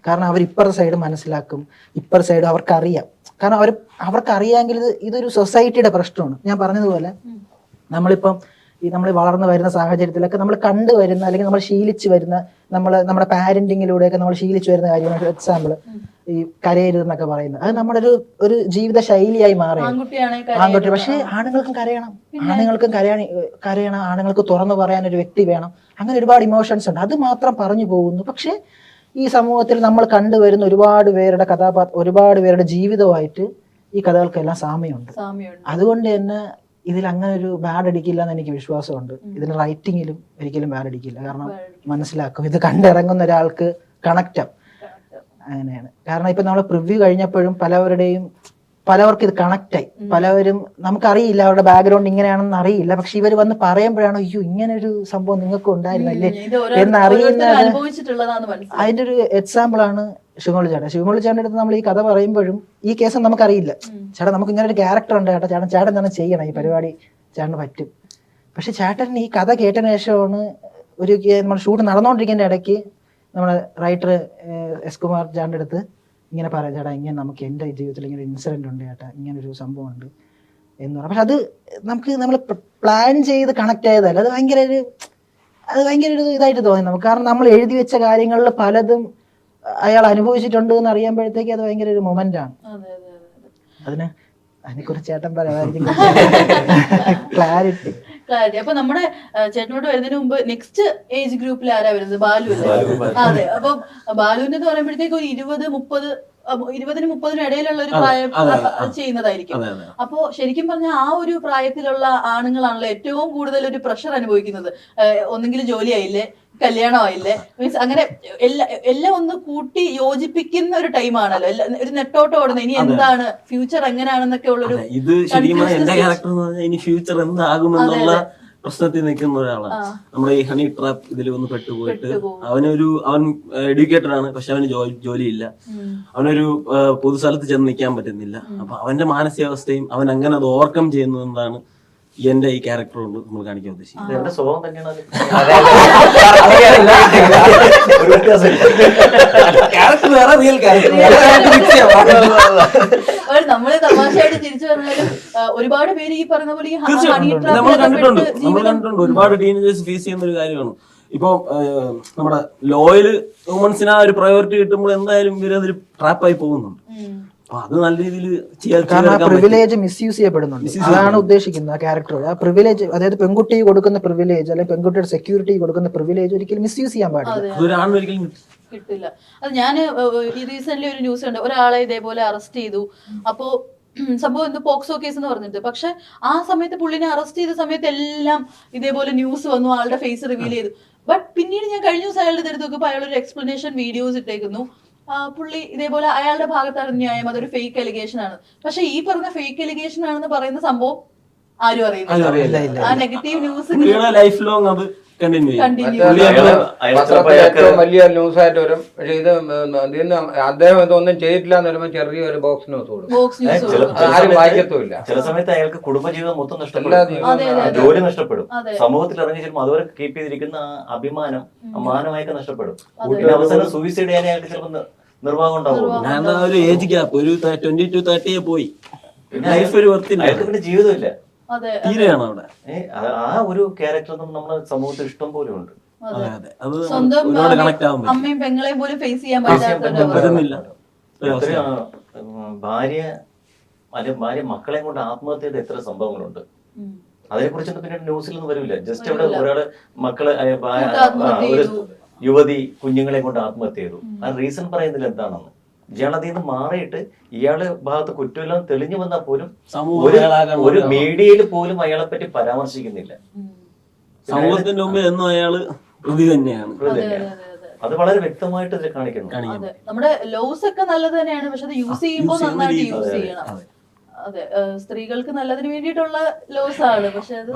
കാരണം അവർ ഇപ്പുറത്തെ സൈഡ് മനസ്സിലാക്കും, ഇപ്പുറത്തെ സൈഡ് അവർക്കറിയാം. കാരണം അവർക്കറിയാമെങ്കിൽ ഇതൊരു സൊസൈറ്റിയുടെ പ്രശ്നമാണ്. ഞാൻ പറഞ്ഞതുപോലെ നമ്മൾ വളർന്നു വരുന്ന സാഹചര്യത്തിലൊക്കെ നമ്മൾ കണ്ടുവരുന്ന അല്ലെങ്കിൽ നമ്മൾ ശീലിച്ചു വരുന്ന, നമ്മുടെ പാരന്റിങ്ങിലൂടെയൊക്കെ നമ്മൾ ശീലിച്ചു വരുന്ന കാര്യമാണ്. എക്സാമ്പിൾ ഈ കരയരുതെന്നൊക്കെ പറയുന്നത്, അത് നമ്മുടെ ഒരു ജീവിത ശൈലിയായി മാറി. ആൺകുട്ടി, പക്ഷേ ആണുങ്ങൾക്കും കരയണം, ആണുങ്ങൾക്ക് തുറന്നു പറയാൻ ഒരു വ്യക്തി വേണം. അങ്ങനെ ഒരുപാട് ഇമോഷൻസ് ഉണ്ട്. അത് മാത്രം പറഞ്ഞു പോകുന്നു. പക്ഷെ ഈ സമൂഹത്തിൽ നമ്മൾ കണ്ടുവരുന്ന ഒരുപാട് പേരുടെ ജീവിതവുമായിട്ട് ഈ കഥകൾക്കെല്ലാം സാമ്യമുണ്ട്. അതുകൊണ്ട് തന്നെ ഇതിൽ അങ്ങനെ ഒരു ബാഡ് അടിക്കില്ല എന്ന് എനിക്ക് വിശ്വാസമുണ്ട്. ഇതിന് റൈറ്റിങ്ങിലും ഒരിക്കലും ബാഡ് അടിക്കില്ല. കാരണം മനസ്സിലാക്കും, ഇത് കണ്ടിറങ്ങുന്ന ഒരാൾക്ക് കണക്റ്റാവും. അങ്ങനെയാണ്. കാരണം ഇപ്പൊ നമ്മൾ പ്രിവ്യൂ കഴിഞ്ഞപ്പോഴും പലവർക്കും ഇത് കണക്റ്റായി. പലവരും നമുക്കറിയില്ല, അവരുടെ ബാക്ക്ഗ്രൗണ്ട് ഇങ്ങനെയാണെന്ന് അറിയില്ല. പക്ഷെ ഇവർ വന്ന് പറയുമ്പോഴാണ് അയ്യോ ഇങ്ങനെ ഒരു സംഭവം നിങ്ങൾക്ക് ഉണ്ടായിരുന്നല്ലേ എന്നറിയുന്നത്. അതിന്റെ ഒരു എക്സാമ്പിൾ ആണ് ശിവമോളി ചേട്ടൻ്റെ അടുത്ത് നമ്മൾ ഈ കഥ പറയുമ്പോഴും ഈ കേസ് നമുക്കറിയില്ല. ചേട്ടാ നമുക്ക് ഇങ്ങനെ ഒരു ക്യാരക്ടർ ഉണ്ട് ചേട്ടൻ തന്നെ ചെയ്യണം, ഈ പരിപാടി ചേട്ടന് പറ്റും. പക്ഷെ ചേട്ടൻ ഈ കഥ കേട്ടതിന് ശേഷമാണ് നമ്മൾ ഷൂട്ട് നടന്നുകൊണ്ടിരിക്കുന്ന ഇടയ്ക്ക് നമ്മുടെ റൈറ്റർ എസ് കുമാർ ചേട്ടൻ്റെ അടുത്ത് ഇങ്ങനെ പറയാം, ചേട്ടാ ഇങ്ങനെ നമുക്ക് എൻ്റെ ജീവിതത്തിൽ ഇങ്ങനെ ഒരു ഇൻസിഡന്റ് ഉണ്ട് ചേട്ടാ, ഇങ്ങനൊരു സംഭവം ഉണ്ട് എന്ന് പറയാം. പക്ഷെ അത് നമ്മൾ പ്ലാൻ ചെയ്ത് കണക്ട് ആയതല്ല. അത് ഭയങ്കര ഒരു ഇതായിട്ട് തോന്നി നമുക്ക്. കാരണം നമ്മൾ എഴുതി വെച്ച കാര്യങ്ങളിൽ പലതും അയാൾ അനുഭവിച്ചിട്ടുണ്ട് എന്ന് അറിയുമ്പോഴത്തേക്ക് അത് ഭയങ്കര ഒരു മൊമെന്റ് ആണ്. അതിനെക്കുറിച്ച് ചേട്ടൻ പറയാമായിരിക്കും ക്ലാരിറ്റി. അപ്പൊ നമ്മുടെ ചേട്ടനോട് വരുന്നതിന് മുമ്പ് നെക്സ്റ്റ് ഏജ് ഗ്രൂപ്പിൽ ആരാ വരുന്നത്? ബാലു അല്ലേ? അതെ. അപ്പൊ ബാലുവിന്റെ എന്ന് പറയുമ്പോഴത്തേക്ക് ഒരു 20-30 ഇടയിലുള്ള ഒരു പ്രായം ചെയ്യുന്നതായിരിക്കും. അപ്പോ ശരിക്കും പറഞ്ഞാൽ ആ ഒരു പ്രായത്തിലുള്ള ആണുങ്ങളാണല്ലോ ഏറ്റവും കൂടുതൽ ഒരു പ്രഷർ അനുഭവിക്കുന്നത്. ഒന്നെങ്കിലും ജോലിയായില്ലേ, കല്യാണമായില്ലേ, മീൻസ് അങ്ങനെ എല്ലാം ഒന്ന് കൂട്ടി യോജിപ്പിക്കുന്ന ഒരു ടൈമാണല്ലോ. ഒരു നെട്ടോട്ട് ഓടുന്നത്, ഇനി എന്താണ് ഫ്യൂച്ചർ എങ്ങനെയാണെന്നൊക്കെ ഉള്ളൊരു, ഇത് ശരിക്കും എന്റെ ക്യാരക്ടർ എന്ന് പറഞ്ഞാൽ ഇനി ഫ്യൂച്ചർ എന്താകുമെന്നുള്ള പ്രശ്നത്തിൽ നിൽക്കുന്ന ഒരാളാണ്. നമ്മുടെ ഈ ഹണി ട്രാപ്പ് ഇതിൽ ഒന്ന് പെട്ടുപോയിട്ട് അവൻ എഡ്യൂക്കേറ്റഡ് ആണ്, പക്ഷെ അവന് ജോലിയില്ല. അവനൊരു പൊതുസ്ഥലത്ത് ചെന്ന് നിൽക്കാൻ പറ്റുന്നില്ല. അപ്പൊ അവന്റെ മാനസികാവസ്ഥയും അവൻ അങ്ങനെ അത് ഓവർകം ചെയ്യുന്നതാണ് എന്റെ ഈ ക്യാരക്ടർ കൊണ്ട് നമ്മൾ കാണിക്കാൻ ഉദ്ദേശിക്കുന്നത്. എന്റെ സ്വഭാവം തന്നെയാണ്. നമ്മള് തമാശയായിട്ട് തിരിച്ചു പറഞ്ഞാലും ഒരുപാട് പേര് ഈ പറഞ്ഞ പോലെ നമ്മൾ കണ്ടിട്ടുണ്ട് ഒരുപാട് ടീനേജേഴ്സ് ഫേസ് ചെയ്യുന്ന ഒരു കാര്യമാണ്. ഇപ്പൊ നമ്മുടെ ലോയല് വുമൻസിന് ആ ഒരു പ്രയോറിറ്റി കിട്ടുമ്പോൾ എന്തായാലും ഇവര് അതൊരു ട്രാപ്പായി പോകുന്നുണ്ട്. അത് നല്ല രീതിയിൽ പ്രിവിലേജ് മിസ്യൂസ് ചെയ്യപ്പെടുന്നുണ്ട്. അതാണ് ഉദ്ദേശിക്കുന്നത് ആ ക്യാരക്ടർ. ആ പ്രിവിലേജ്, അതായത് പെൺകുട്ടി കൊടുക്കുന്ന പ്രിവിലേജ് അല്ലെങ്കിൽ പെൺകുട്ടിയുടെ സെക്യൂരിറ്റി കൊടുക്കുന്ന പ്രിവിലേജ് ഒരിക്കലും മിസ്യൂസ് ചെയ്യാൻ പാടില്ല. കിട്ടില്ല. അത് ഞാൻ റീസെന്റ് ഒരു ന്യൂസ് ഉണ്ട്, ഒരാളെ ഇതേപോലെ അറസ്റ്റ് ചെയ്തു. അപ്പോ സംഭവം എന്ത് പോക്സോ കേസ് എന്ന് പറഞ്ഞിട്ട്, പക്ഷെ ആ സമയത്ത് പുള്ളിനെ അറസ്റ്റ് ചെയ്ത സമയത്ത് എല്ലാം ഇതേപോലെ ന്യൂസ് വന്നു, ആളുടെ ഫേസ് റിവീൽ ചെയ്തു. ബട്ട് പിന്നീട് ഞാൻ കഴിഞ്ഞ ദിവസം അയാളുടെ അടുത്ത് നോക്കുമ്പോൾ അയാൾ ഒരു എക്സ്പ്ലനേഷൻ വീഡിയോസ് ഇട്ടേക്കുന്നു. പുള്ളി ഇതേപോലെ അയാളുടെ ഭാഗത്താണ് ന്യായം, അതൊരു ഫേക്ക് അലിഗേഷൻ ആണ്. പക്ഷെ ഈ പറഞ്ഞ ഫേക്ക് അലിഗേഷൻ ആണെന്ന് പറയുന്ന സംഭവം ആരും അറിയില്ല. ആ നെഗറ്റീവ് ന്യൂസ് ലൈഫ് ലോങ് അത് കണ്ടിന്യൂ ചെയ്യും. കണ്ടിന്യൂ പത്രത്തിൽ ഏറ്റവും വലിയ ന്യൂസായിട്ട് വരും. പക്ഷെ ഇത് ഇതിന്ന് അദ്ദേഹം ഇതൊന്നും ചെയ്തിട്ടില്ല എന്ന് പറയുമ്പോൾ ചെറിയൊരു ബോക്സ് ന്യൂസ് കൊടുക്കും. ബോക്സ് ന്യൂസ് ആരും വായിക്കത്തുമില്ല. ചില സമയത്ത് അയാൾക്ക് കുടുംബജീവിതം മൊത്തം എല്ലാ നഷ്ടപ്പെടും, ദിവസവും ജോലി നഷ്ടപ്പെടും, അതെ. സമൂഹത്തിൽ ഇറങ്ങി ചെല്ലുമ്പോൾ അതുവരെ കീപ്പ് ചെയ്തിരിക്കുന്ന ആ അഭിമാനം, ആ മാനമൊക്കെ നഷ്ടപ്പെടും. പിന്നെ അവസാനം സൂയിസൈഡ് ചെയ്യാൻ അയാൾക്ക് ചിലപ്പോൾ നിർവാഹം ഉണ്ടാവും. ഞാൻ ആ ഒരു ഏജ് ഗ്യാപ്പ് ഒരു 22-30 പോയി. ലൈഫ് ഒരു വർത്തില്ല, അയാൾക്ക് പിന്നെ ജീവിതമില്ല, അതെ തീരെയാണ് അവിടെ. ആ ഒരു ക്യാരക്ടർ നമ്മുടെ സമൂഹത്തിൽ ഇഷ്ടം പോലെ ഉണ്ട്. അതെ. അതെ, അത് സ്വന്തം ഒരുപാട് കണക്ട് ആവാൻ പറ്റും. അമ്മയും പെങ്ങളെയും പോലും ഫേസ് ചെയ്യാൻ പറ്റാത്ത ഒരു അവസ്ഥ. പറ്റുന്നില്ല. ഭാര്യ മക്കളെയും കൊണ്ട് ആത്മഹത്യ ചെയ്ത എത്ര സംഭവങ്ങളുണ്ട്. അതിനെ കുറിച്ചൊന്നും പിന്നെ ന്യൂസിലൊന്നും വരില്ല. ജസ്റ്റ് അവിടെ ഒരാള് മക്കള് ഒരു യുവതി കുഞ്ഞുങ്ങളെ കൊണ്ട് ആത്മഹത്യ ചെയ്തു. ആ റീസൺ പറയുന്നില്ല എന്താണെന്ന്. ഇയാൾ അതിൽ നിന്ന് മാറിയിട്ട് ഇയാള് ഭാഗത്ത് കുറ്റമെല്ലാം തെളിഞ്ഞു വന്നാൽ പോലും ഒരു മീഡിയയിൽ പോലും അയാളെ പറ്റി പരാമർശിക്കുന്നില്ല. സമൂഹത്തിന്റെ മുമ്പിൽ എന്നും അയാള് പ്രതി തന്നെയാണ്. അത് വളരെ വ്യക്തമായിട്ട് ഇതിൽ കാണിക്കുന്നു. അതെ, നമ്മുടെ ലോസ് ഒക്കെ നല്ലത് തന്നെയാണ്, പക്ഷെ അത് യൂസ് ചെയ്യുമ്പോൾ നന്നായിട്ട് യൂസ് ചെയ്യണം. അതെ, സ്ത്രീകൾക്ക് നല്ലതിന് വേണ്ടിയിട്ടുള്ള ലോസ് ആണ്, പക്ഷെ അത്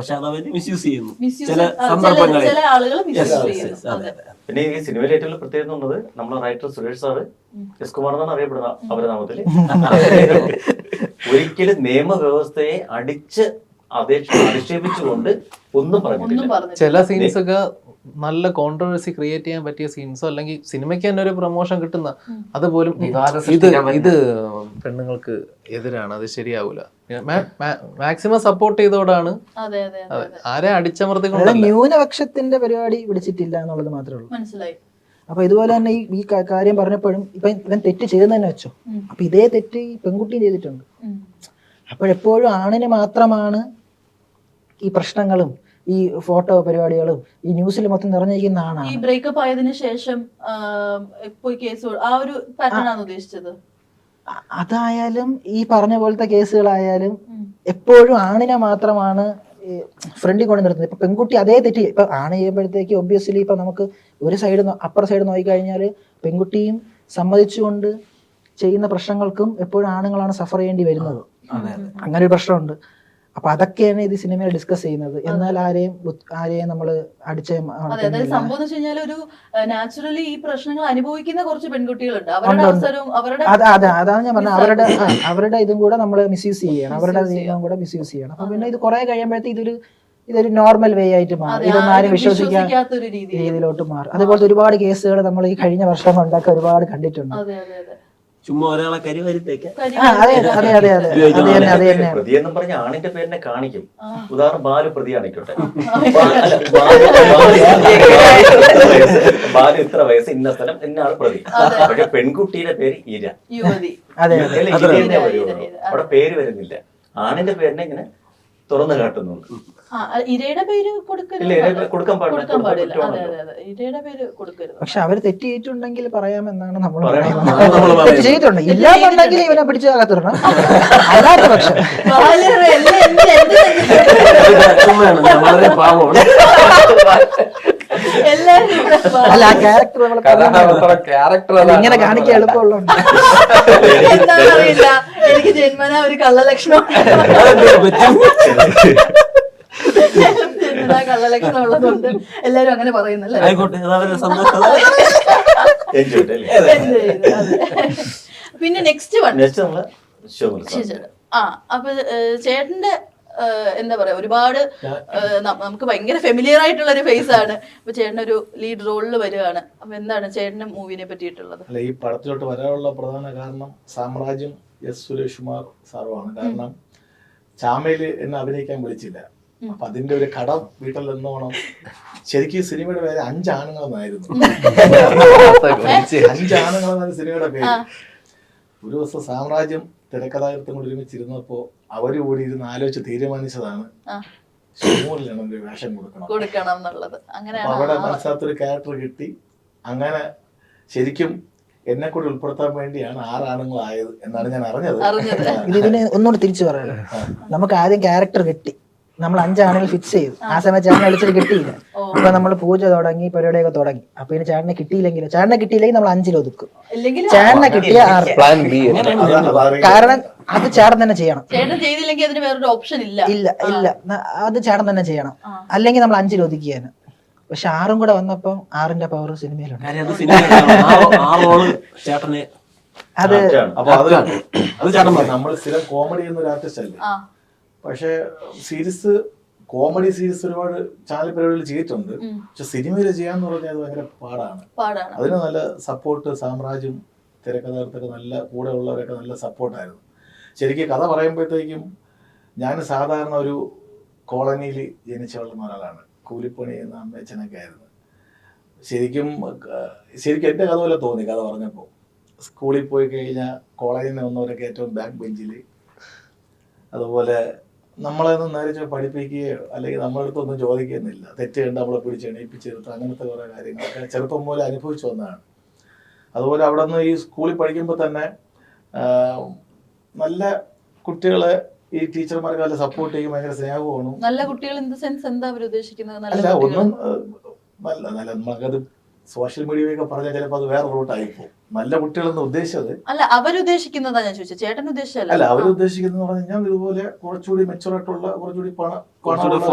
മിസ്യൂസ് ചെയ്യുന്നു മിസ്യൂസ് ചില സന്ദർഭങ്ങളിൽ. ചില ആളുകൾ മിസ്യൂസ് ചെയ്യുന്നു. അതെ. പിന്നെ ഈ സിനിമയിൽ ഏറ്റവും പ്രത്യേകത എന്നുള്ളത് നമ്മളെ writer Suresh sir, S Kumar എന്നാണ് അറിയപ്പെടുന്ന അപരനാമത്തില്, ഒരിക്കലും നിയമവ്യവസ്ഥയെ അധിക്ഷേപിച്ചുകൊണ്ട് ഒന്നും പറഞ്ഞിട്ടില്ല. ചില സീൻസ് ഒക്കെ നല്ല കോൺട്രവേഴ്സി ക്രിയേറ്റ് ചെയ്യാൻ പറ്റിയ സീൻസോ അല്ലെങ്കിൽ സിനിമയ്ക്ക് തന്നെ ഒരു പ്രൊമോഷൻ കിട്ടുന്ന അതുപോലും ഇത് പെണ്ണുങ്ങൾക്ക് എതിരാണ്, അത് ശരിയാവൂല. മാക്സിമം സപ്പോർട്ട് ചെയ്തോടാണ് ആരെ അടിച്ചമർത്തിക്കൊണ്ട് ന്യൂനപക്ഷത്തിന്റെ പരിപാടി പിടിച്ചിട്ടില്ല എന്നുള്ളത് മാത്രമേ ഉള്ളൂ. മനസ്സിലായി. അപ്പൊ ഇതുപോലെ തന്നെ ഈ കാര്യം പറഞ്ഞപ്പോഴും ഇപ്പൊ ഇവൻ തെറ്റ് ചെയ്തെന്ന് തന്നെ വെച്ചോ, അപ്പൊ ഇതേ തെറ്റ് ഈ പെൺകുട്ടിയും ചെയ്തിട്ടുണ്ട്. അപ്പോഴെപ്പോഴും ആണിന് മാത്രമാണ് ഈ പ്രശ്നങ്ങളും ഈ ഫോട്ടോ പരിപാടികളും ഈ ന്യൂസിൽ മൊത്തം നിറഞ്ഞിരിക്കുന്ന ആണാണ്. ഈ ബ്രേക്കപ്പ് ആയതിനു ശേഷം പോയി കേസ് ആ ഒരു പാറ്റേൺ ആണ് ഉദ്ദേശിച്ചത്. അതായാലും ഈ പറഞ്ഞ പോലത്തെ കേസുകളായാലും എപ്പോഴും ആണിനെ മാത്രമാണ് ഫ്രണ്ടിൽ കൊണ്ട് നിർത്തുന്നത്. ഇപ്പൊ പെൺകുട്ടി അതേ തെറ്റ് ഇപ്പൊ ആണ് ചെയ്യുമ്പോഴത്തേക്ക് ഒബ്വിയസ്ലി ഇപ്പൊ നമുക്ക് ഒരു സൈഡ് അപ്പർ സൈഡ് നോക്കിക്കഴിഞ്ഞാൽ പെൺകുട്ടിയും സമ്മതിച്ചുകൊണ്ട് ചെയ്യുന്ന പ്രശ്നങ്ങൾക്കും എപ്പോഴും ആണുങ്ങളാണ് സഫർ ചെയ്യേണ്ടി വരുന്നത്. അങ്ങനെ ഒരു പ്രശ്നമുണ്ട്. അപ്പൊ അതൊക്കെയാണ് ഇത് സിനിമയിൽ ഡിസ്കസ് ചെയ്യുന്നത്. എന്നാൽ ആരെയും നമ്മൾ സംഭവം എന്ന് വെച്ച് കഴിഞ്ഞാൽ ഒരു നാച്ചുറലി ഈ പ്രശ്നങ്ങൾ അനുഭവിക്കുന്ന കുറച്ച് പെൺകുട്ടികളുണ്ട്. അവരുടെ അവസരവും അതാണ് ഞാൻ പറഞ്ഞത്, അവരുടെ ഇതും കൂടെ നമ്മൾ മിസ്യൂസ് ചെയ്യണം, അവരുടെ നിയമം കൂടെ മിസ്യൂസ് ചെയ്യണം. അപ്പൊ പിന്നെ ഇത് കുറെ കഴിയുമ്പോഴത്തെ ഇതൊരു നോർമൽ വേ ആയിട്ട് മാറും. ഇതൊന്നും ആരും വിശ്വസിക്കാത്ത രീതിയിലോട്ട് മാറും. അതുപോലത്തെ ഒരുപാട് കേസുകൾ നമ്മൾ ഈ കഴിഞ്ഞ വർഷം ഉണ്ടാക്കി ഒരുപാട് കണ്ടിട്ടുണ്ട്. ചുമ്മാ ഒരാളെ കരിവരുത്തേക്ക് പ്രതിയെന്നും പറഞ്ഞ ആണിന്റെ പേരിനെ കാണിക്കും. ഉദാഹരണം ബാലു പ്രതിയാണിക്കോട്ടെ, ബാലു ഇത്ര വയസ്സ് ഇന്ന സ്ഥലം ഇന്നാണ് പ്രതി. പക്ഷെ പെൺകുട്ടിയുടെ പേര് ഇര, അവിടെ പേര് വരുന്നില്ല. ആണിന്റെ പേരിനെ ഇങ്ങനെ തുറന്നു കാട്ടുന്നുണ്ട്. ഇരയുടെ പേര് കൊടുക്കാൻ പാടില്ല. പക്ഷെ അവര് തെറ്റ് ചെയ്തിട്ടുണ്ടെങ്കിൽ പറയാമെന്നാണ് നമ്മൾ ചെയ്തിട്ടുണ്ട്. ഇല്ലാന്നുണ്ടെങ്കിൽ ഇവനെ പിടിച്ചു അകത്തിടണം. അല്ലാത്ത പക്ഷം വളരെ പാവമാണ്. അല്ല, ആ ക്യാരക്ടർ ഇങ്ങനെ കാണിക്കാൻ എളുപ്പമുള്ളതുണ്ട്. എന്താണെന്നറിയില്ല, എനിക്ക് ജന്മനാ ഒരു കള്ളലക്ഷണം കള്ളലക്ഷണം ഉള്ളതുകൊണ്ട് എല്ലാരും അങ്ങനെ പറയുന്നല്ലേ. പിന്നെ നെക്സ്റ്റ് അപ്പൊ ചേട്ടന്റെ എന്താ പറയാ, ഒരുപാട് നമുക്ക് ഭയങ്കര ഫെമിലിയർ ആയിട്ടുള്ള ഒരു ഫേസ് ആണ്. അപ്പൊ ചേട്ടൻ ഒരു ലീഡ് റോളിൽ വരികയാണ്. അപ്പൊ എന്താണ് ചേട്ടന്റെ മൂവിനെ പറ്റിയിട്ടുള്ളത്? അല്ല, ഈ പടത്തിലോട്ട് വരാനുള്ള പ്രധാന കാരണം സാമ്രാജ്യം എസ് സുരേഷ് കുമാർ സാറുമാണ്. കാരണം ചാമയില് എന്നെ അഭിനയിക്കാൻ വിളിച്ചില്ല. അപ്പൊ അതിന്റെ ഒരു കടം വീട്ടിൽ നിന്നോണം. ശരിക്കും സിനിമയുടെ പേര് 5 ആണുങ്ങളെന്നായിരുന്നു. 5 ആണുങ്ങളെന്നാണ് സിനിമയുടെ പേര്. ഒരു ദിവസം സാമ്രാജ്യം തിരക്കഥാകൃത്തും കൂടി ഒരുമിച്ചിരുന്നപ്പോ അവര് കൂടി ഇരുന്ന് ആലോചിച്ച് തീരുമാനിച്ചതാണ് ഷോമൂരിലാണ് ഒരു വേഷം കൊടുക്കണം എന്നുള്ളത്. അവിടെ മനസ്സിലാത്തൊരു ക്യാരക്ടർ കിട്ടി. അങ്ങനെ ശരിക്കും എന്നെ കൂടി ഉൾപ്പെടുത്താൻ വേണ്ടിയാണ് 6 ആണുങ്ങളായത് എന്നാണ് ഞാൻ അറിഞ്ഞത്. ഇതിനെ ഒന്നുകൂടി തിരിച്ചു പറയാം. നമുക്ക് ആദ്യം ക്യാരക്ടർ കിട്ടി, നമ്മൾ 5 ആണുങ്ങൾ ഫിക്സ് ചെയ്തു. ആ സമയത്ത് ചേട്ടനെ വിളിച്ചിട്ട് കിട്ടിയില്ല. അപ്പൊ നമ്മൾ പൂജ തുടങ്ങി, പരിപാടിയൊക്കെ തുടങ്ങി. അപ്പൊ ഇനി ചേട്ടനെ കിട്ടിയില്ലെങ്കിൽ നമ്മൾ 5 ഒതുക്കും. ചേട്ടനെ കിട്ടിയ 6. കാരണം അത് ചേട്ടൻ തന്നെ ചെയ്യണം. ചെയ്തില്ലെങ്കിൽ അതിന് വേറൊരു ഓപ്ഷൻ ഇല്ല. അത് ചേട്ടൻ തന്നെ ചെയ്യണം. അല്ലെങ്കിൽ നമ്മൾ 5 ഒതുക്കിയാണ്. പക്ഷെ 6 കൂടെ വന്നപ്പം 6ന്റെ പവർ സിനിമയിലുണ്ട്. കാര്യം അത് സിനിമ ആ റോള് ചേട്ടന് അത് അപ്പൊ അത് അത് ചേട്ടൻ പറയും. നമ്മൾ സ്ഥിരം കോമഡി ചെയ്യുന്ന ഒരു ആർട്ടിസ്റ്റ് അല്ലേ, പക്ഷെ സീരീസ് കോമഡി സീരീസ് ഒരുപാട് ചാനൽ പരിപാടികൾ ചെയ്തിട്ടുണ്ട്. പക്ഷെ സിനിമയിൽ ചെയ്യാന്ന് പറഞ്ഞാൽ അത് ഭയങ്കര പാടാണ്. അതിന് നല്ല സപ്പോർട്ട് സാമ്രാജ്യം തിരക്കഥാകൃത്തൊക്കെ നല്ല കൂടെ ഉള്ളവരൊക്കെ നല്ല സപ്പോർട്ടായിരുന്നു. ശരിക്കും കഥ പറയുമ്പോഴത്തേക്കും ഞാൻ സാധാരണ ഒരു കോളനിയിൽ ജനിച്ചു വളർന്ന ഒരാളാണ്. കൂലിപ്പണി ചെയ്യുന്ന അമ്മയച്ഛനൊക്കെ ആയിരുന്നു. ശരിക്കും എൻ്റെ കഥ പോലെ തോന്നി കഥ പറഞ്ഞപ്പോൾ. സ്കൂളിൽ പോയി കഴിഞ്ഞാൽ കോളേജിൽ നിന്ന് വന്നവരൊക്കെ ഏറ്റവും ബാക്ക് ബെഞ്ചിൽ, അതുപോലെ നമ്മളൊന്നും നേരെ പഠിപ്പിക്കുകയോ അല്ലെങ്കിൽ നമ്മളടുത്തൊന്നും ചോദിക്കുന്നില്ല, തെറ്റ് കണ്ട് നമ്മളെ പിടിച്ച് എണീപ്പിച്ചെടുത്ത് അങ്ങനത്തെ കുറേ കാര്യങ്ങളൊക്കെ ചെറുപ്പം പോലെ അനുഭവിച്ചു വന്നതാണ്. അതുപോലെ അവിടെ നിന്ന് ഈ സ്കൂളിൽ പഠിക്കുമ്പോൾ തന്നെ നല്ല കുട്ടികളെ ഈ ടീച്ചർമാർക്ക് നല്ല സപ്പോർട്ട് ചെയ്യും, ഭയങ്കര സ്നേഹമാണ്. നല്ല കുട്ടികൾ ഇൻ ദ സെൻസ് എന്താ അവർ ഉദ്ദേശിക്കുന്നത്? അല്ല ഒന്നും നല്ല നല്ല നമുക്കത് സോഷ്യൽ മീഡിയയൊക്കെ പറഞ്ഞാൽ ചിലപ്പോൾ അത് വേറെ റൂട്ടായിപ്പോ. നല്ല കുട്ടികളെന്ന് ഉദ്ദേശിച്ചത് അല്ല, അവരുദ്ദേശിക്കുന്നതാ ഞാൻ ചോദിച്ചത്, ചേട്ടൻ ഉദ്ദേശിച്ചല്ല. അല്ല, അവരുദ്ദേശിക്കുന്നത് പറഞ്ഞു കഴിഞ്ഞാൽ ഇതുപോലെ കുറച്ചുകൂടി മെച്ചുറായിട്ടുള്ള കുറച്ചുകൂടി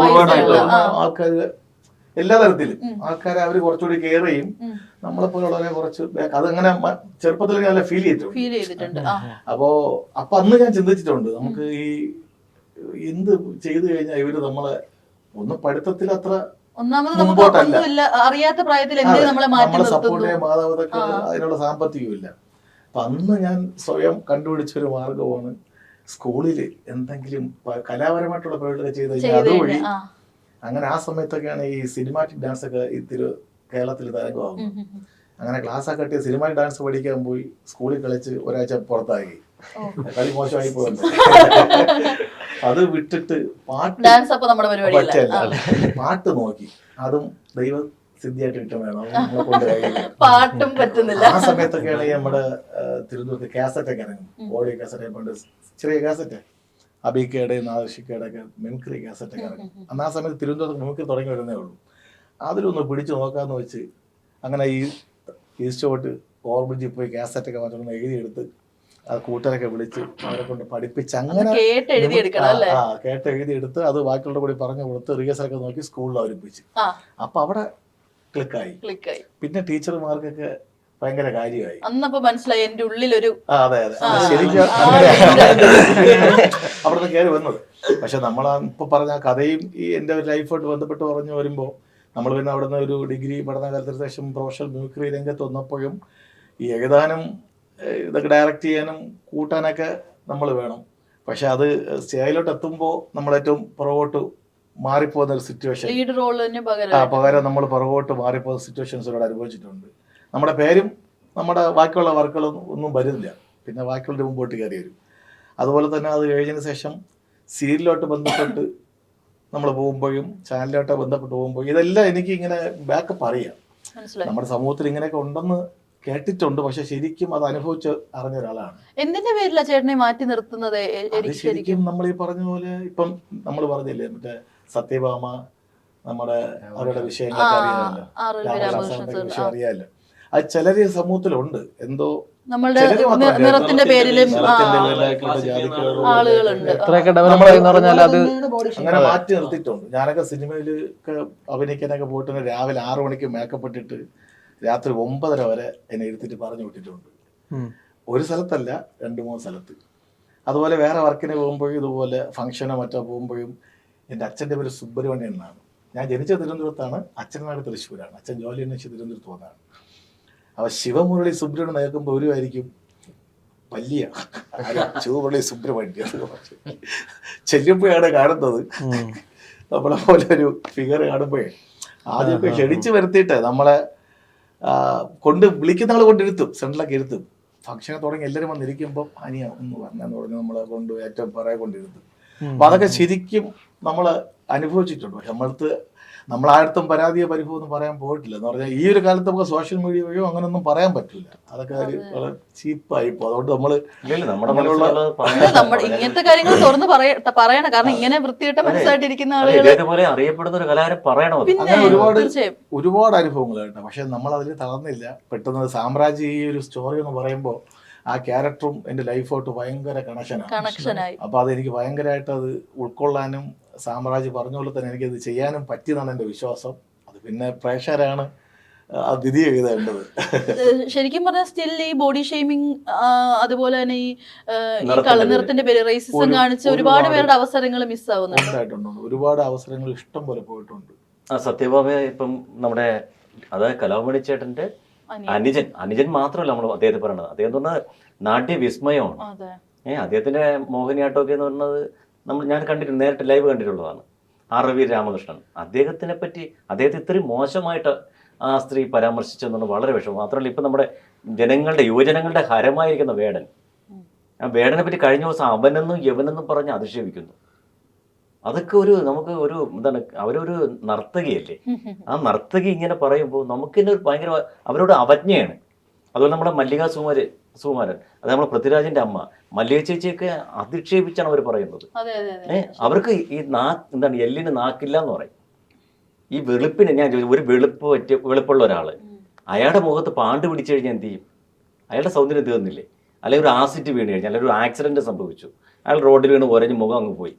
ആൾക്കാർ എല്ലാ തരത്തിലും ആൾക്കാരെ അവർ കുറച്ചുകൂടി കെയർ ചെയ്യും. നമ്മളെപ്പോലുള്ളവരെ കുറച്ച് അതങ്ങനെ ചെറുപ്പത്തിൽ നല്ല ഫീൽ ചെയ്തിട്ടുണ്ട്. അപ്പൊ അന്ന് ഞാൻ ചിന്തിച്ചിട്ടുണ്ട്, നമുക്ക് ഈ എന്ത് ചെയ്തു കഴിഞ്ഞാൽ ഇവര് നമ്മളെ ഒന്ന് പഠിത്തത്തിൽ അത്ര അറിയാത്ത പ്രായത്തിൽ നമ്മളെ സപ്പോർട്ട് ചെയ്യാൻ മാതാപിതാക്കൾ അതിനുള്ള സാമ്പത്തികമില്ല. അപ്പൊ അന്ന് ഞാൻ സ്വയം കണ്ടുപിടിച്ചൊരു മാർഗമാണ് സ്കൂളിൽ എന്തെങ്കിലും കലാപരമായിട്ടുള്ള പ്രവർത്തനം ചെയ്ത് കഴിഞ്ഞാൽ അതുവഴി അങ്ങനെ ആ സമയത്തൊക്കെയാണ് ഈ സിനിമാറ്റിക് ഡാൻസ് ഒക്കെ കേരളത്തിൽ തരംഗമാകുന്നത്. അങ്ങനെ ക്ലാസ് ഒക്കെ കെട്ടി സിനിമാറ്റിക് ഡാൻസ് പഠിക്കാൻ പോയി സ്കൂളിൽ കളിച്ച് ഒരാഴ്ച പുറത്താക്കി, കളി മോശമായി പോകുന്നു. അത് വിട്ടിട്ട് പാട്ട് നോക്കി, അതും ദൈവ സിദ്ധിയായിട്ട് കിട്ടും വേണം, നമ്മളെ കൊണ്ട് പാട്ടും പറ്റുന്നില്ല. ആ സമയത്തൊക്കെയാണ് നമ്മുടെ തിരുവനന്തപുരത്ത് കാസറ്റ് ഒക്കെ ഇറങ്ങും, ഓഡിയോ കാസറ്റ് പണ്ട് ചെറിയ കാസറ്റ്, അബിക്കയുടെ നാദർഷിക്കയുടെ ഒക്കെ മിമിക്രി കാസറ്റ് ഒക്കെ ഇറങ്ങും. അന്ന് ആ സമയത്ത് തിരുവനന്തപുരത്ത് മിമിക്രി തുടങ്ങി വരുന്നേ ഉള്ളൂ. അതിലൊന്ന് പിടിച്ചു നോക്കാന്ന് വെച്ച് അങ്ങനെ ഈ ഈസ്റ്റോട്ട് ഓർബിജിൽ പോയി കാസറ്റ് ഒക്കെ മറ്റൊന്ന് എഴുതിയെടുത്ത് അത് കൂട്ടരൊക്കെ വിളിച്ച് അവരെ കൊണ്ട് പഠിപ്പിച്ച് അങ്ങനെ കേട്ട് എഴുതിയെടുത്ത് അത് ബാക്കിയുള്ള കൂടി പറഞ്ഞു കൊടുത്ത് റിഹേഴ്സലൊക്കെ നോക്കി സ്കൂളിൽ അവതരിപ്പിച്ച്. അപ്പൊ അവിടെ ക്ലിക്കായി. പിന്നെ ടീച്ചർമാർക്കൊക്കെ ഭയങ്കര കാര്യമായി. അന്നപ്പോ മനസ്സിലായി എന്റെ ഉള്ളിലൊരു അതെ ശരിക്കും അവിടുന്ന് കയറി വന്നത്. പക്ഷെ നമ്മൾ ഇപ്പൊ പറഞ്ഞ കഥയും ഈ എന്റെ ലൈഫായിട്ട് ബന്ധപ്പെട്ട് പറഞ്ഞു വരുമ്പോ നമ്മൾ പിന്നെ അവിടുന്ന് ഒരു ഡിഗ്രി പഠനകാലത്തിന് ശേഷം പ്രൊഫഷണൽ മിമിക്രി രംഗത്ത് വന്നപ്പോഴും ഈ എഴുതാനും ഇതൊക്കെ ഡയറക്റ്റ് ചെയ്യാനും കൂട്ടാനൊക്കെ നമ്മൾ വേണം. പക്ഷെ അത് സ്റ്റേജിലോട്ട് എത്തുമ്പോൾ നമ്മൾ ഏറ്റവും പുറകോട്ട് മാറിപ്പോകുന്ന ഒരു സിറ്റുവേഷൻ, പകരം നമ്മൾ പുറകോട്ട് മാറിപ്പോകുന്ന സിറ്റുവേഷൻസ് ഇവിടെ അനുഭവിച്ചിട്ടുണ്ട്. നമ്മുടെ പേരും നമ്മുടെ ബാക്കിയുള്ള വർക്കുകളും ഒന്നും വരുന്നില്ല, പിന്നെ ബാക്കിയുള്ള മുമ്പോട്ട് കയറി വരും. അതുപോലെ തന്നെ അത് കഴിഞ്ഞതിന് ശേഷം സീരിയലോട്ട് ബന്ധപ്പെട്ട് നമ്മൾ പോകുമ്പോഴും ചാനലിലോട്ട് ബന്ധപ്പെട്ട് പോകുമ്പോഴും ഇതെല്ലാം എനിക്ക് ഇങ്ങനെ ബാക്കപ്പ് അറിയാം. നമ്മുടെ സമൂഹത്തിൽ ഇങ്ങനെയൊക്കെ ഉണ്ടെന്ന് കേട്ടിട്ടുണ്ട്, പക്ഷെ ശരിക്കും അത് അനുഭവിച്ച് അറിഞ്ഞ ഒരാളാണ്. എന്തിന്റെ പേരില ചേട്ടനെ മാറ്റി നിർത്തുന്നത്? ശരിക്കും നമ്മൾ ഈ പറഞ്ഞ പോലെ ഇപ്പം നമ്മൾ പറഞ്ഞില്ലേ മറ്റേ സത്യഭാമ, നമ്മുടെ അവരുടെ വിഷയങ്ങളൊക്കെ അറിയാമല്ലോ, വിഷയം അറിയാമല്ലോ. അത് ചിലര് സമൂഹത്തിലുണ്ട്, എന്തോ നിറത്തിന്റെ പേരിലും അങ്ങനെ മാറ്റി നിർത്തിയിട്ടുണ്ട്. ഞാനൊക്കെ സിനിമയിലൊക്കെ അഭിനയിക്കാനൊക്കെ പോയിട്ട് രാവിലെ 6 മണിക്ക് മേക്കപ്പ് ഇട്ടിട്ട് രാത്രി 9:30 വരെ എന്നെ ഇരുത്തിട്ട് പറഞ്ഞു വിട്ടിട്ടുണ്ട്. ഒരു സ്ഥലത്തല്ല, 2-3 സ്ഥലത്ത്. അതുപോലെ വേറെ വർക്കിന് പോകുമ്പോഴും ഇതുപോലെ ഫംഗ്ഷനോ മറ്റോ പോകുമ്പോഴും എൻ്റെ അച്ഛൻ്റെ പേര് സുബ്രഹ്മണ്യൻ എന്നാണ്. ഞാൻ ജനിച്ച തിരുവനന്തപുരത്താണ്, അച്ഛൻ്റെ നാട് തൃശ്ശൂരാണ്. അച്ഛൻ ജോലി അന്വേഷിച്ച് തിരുവനന്തപുരത്ത് വന്നതാണ്. അപ്പോൾ ശിവമുരളി സുബ്രഹ്മണ്യൻ നേർക്കുമ്പോൾ ഒരുമായിരിക്കും വലിയ ശിവമുരളി സുബ്രഹ്മണ്യൻ ചെല്ലുമ്പോഴാണ് കാണുന്നത്. നമ്മളെ പോലെ ഒരു ഫിഗർ കാണുമ്പോഴേ ആദ്യമൊക്കെ ക്ഷണിച്ച് വരുത്തിയിട്ട് നമ്മളെ കൊണ്ട് വിളിക്കുന്ന ആൾ കൊണ്ടിരുത്തും, സെൻട്രലൊക്കെ ഇരുത്തും. ഫംഗ്ഷൻ തുടങ്ങി എല്ലാവരും വന്നിരിക്കുമ്പോൾ അനിയ ഒന്ന് പറഞ്ഞെന്ന് പറഞ്ഞ് നമ്മളെ കൊണ്ട് ഏറ്റവും പറയാൻ കൊണ്ടിരുത്തും. അപ്പൊ അതൊക്കെ ശരിക്കും നമ്മൾ അനുഭവിച്ചിട്ടുണ്ട്. പക്ഷെ നമ്മളായിടത്തും പരാതിയോ പരിഭവം ഒന്നും പറയാൻ പോയിട്ടില്ല. എന്ന് പറഞ്ഞാൽ ഈ ഒരു കാലത്ത് നമുക്ക് സോഷ്യൽ മീഡിയ വഴിയോ അങ്ങനെയൊന്നും പറയാൻ പറ്റില്ല. അതൊക്കെ വളരെ ചീപ്പായി പോകും. അതുകൊണ്ട് ഇങ്ങനത്തെ കാര്യങ്ങൾ തുറന്ന് പറയണം. കാരണം ഇങ്ങനെ വൃത്തികെട്ട മനസ്സായിട്ടിരിക്കുന്ന ആളുകൾ അറിയപ്പെടുന്ന ഒരു കലാകാരൻ പറയണോ? ഒരുപാട് അനുഭവങ്ങളുണ്ട്. പക്ഷെ നമ്മൾ അതിൽ തളർന്നില്ല. പെട്ടെന്ന് സാമ്രാജ്യ ഈ ഒരു സ്റ്റോറി എന്ന് പറയുമ്പോൾ ആ ക്യാരക്ടറും എൻ്റെ ലൈഫോട്ട് ഭയങ്കര കണക്ഷനായി. അപ്പൊ അതെനിക്ക് ഭയങ്കരമായിട്ട് അത് ഉൾക്കൊള്ളാനും സാമ്രാജ്യം പറഞ്ഞ പോലെ തന്നെ എനിക്കത് ചെയ്യാനും പറ്റിയെന്നാണ് എൻ്റെ വിശ്വാസം. അത് പിന്നെ പ്രേക്ഷകരാണ് ആ വിധി എഴുതേണ്ടത്. ശരിക്കും പറഞ്ഞാൽ സ്റ്റിൽ ഈ ബോഡി ഷെയ്മിങ് അതുപോലെ തന്നെ ഈ നിറത്തിന്റെ പേര് റേസിസം കാണിച്ച ഒരുപാട് പേരുടെ അവസരങ്ങൾ മിസ്സാവുന്നുണ്ട്. ഉണ്ടായിട്ടുണ്ട്, ഒരുപാട് അവസരങ്ങൾ ഇഷ്ടം പോലെ പോയിട്ടുണ്ട്. സത്യഭാമ ഇപ്പം നമ്മുടെ അതായത് കലാമണി ചേട്ടന്റെ അനുജൻ മാത്രമല്ല നമ്മൾ അദ്ദേഹത്തെ പറയണത്. അദ്ദേഹം എന്ന് പറഞ്ഞാൽ നാട്യ വിസ്മയമാണ്. അദ്ദേഹത്തിന്റെ മോഹിനിയാട്ടമൊക്കെ എന്ന് പറഞ്ഞത് ഞാൻ കണ്ടിട്ടുണ്ട്, നേരിട്ട് ലൈവ് കണ്ടിട്ടുള്ളതാണ്. ആർ.വി. രാമകൃഷ്ണൻ അദ്ദേഹത്തെ ഇത്രയും മോശമായിട്ട് ആ സ്ത്രീ പരാമർശിച്ചെന്നുള്ളത് വളരെ വിഷമം. മാത്രമല്ല ഇപ്പം നമ്മുടെ യുവജനങ്ങളുടെ ഹരമായിരിക്കുന്ന വേടൻ, ആ വേടനെ പറ്റി കഴിഞ്ഞ ദിവസം അവനെന്നും യവനെന്നും പറഞ്ഞ് അധിക്ഷേപിക്കുന്നു. അതൊക്കെ നമുക്ക് എന്താണ്, അവരൊരു നർത്തകിയല്ലേ, ആ നർത്തകി ഇങ്ങനെ പറയുമ്പോൾ നമുക്ക് തന്നെ ഭയങ്കര അവരോട് അവജ്ഞയാണ്. അതുപോലെ നമ്മുടെ മല്ലിക സുകുമാരൻ, അത് നമ്മളെ പൃഥ്വിരാജിന്റെ അമ്മ മല്ലിക ചേച്ചിയൊക്കെ അധിക്ഷേപിച്ചാണ് അവർ പറയുന്നത്. അവർക്ക് ഈ എന്താണ് എല്ലിന് നാക്കില്ല എന്ന് പറയും. ഈ വെളുപ്പിന് ഞാൻ ചോദിച്ചു, ഒരു വെളുപ്പുള്ള ഒരാള് അയാളുടെ മുഖത്ത് പാണ്ട് പിടിച്ചു കഴിഞ്ഞാൽ എന്ത് ചെയ്യും? അയാളുടെ സൗന്ദര്യം തീർന്നില്ലേ? അല്ലെങ്കിൽ ഒരു ആസിഡ് വീണ് കഴിഞ്ഞാൽ, അല്ലെങ്കിൽ ഒരു ആക്സിഡന്റ് സംഭവിച്ചു, അയാൾ റോഡിൽ വീണ് ഒരഞ്ഞ് മുഖം അങ്ങ് പോയി,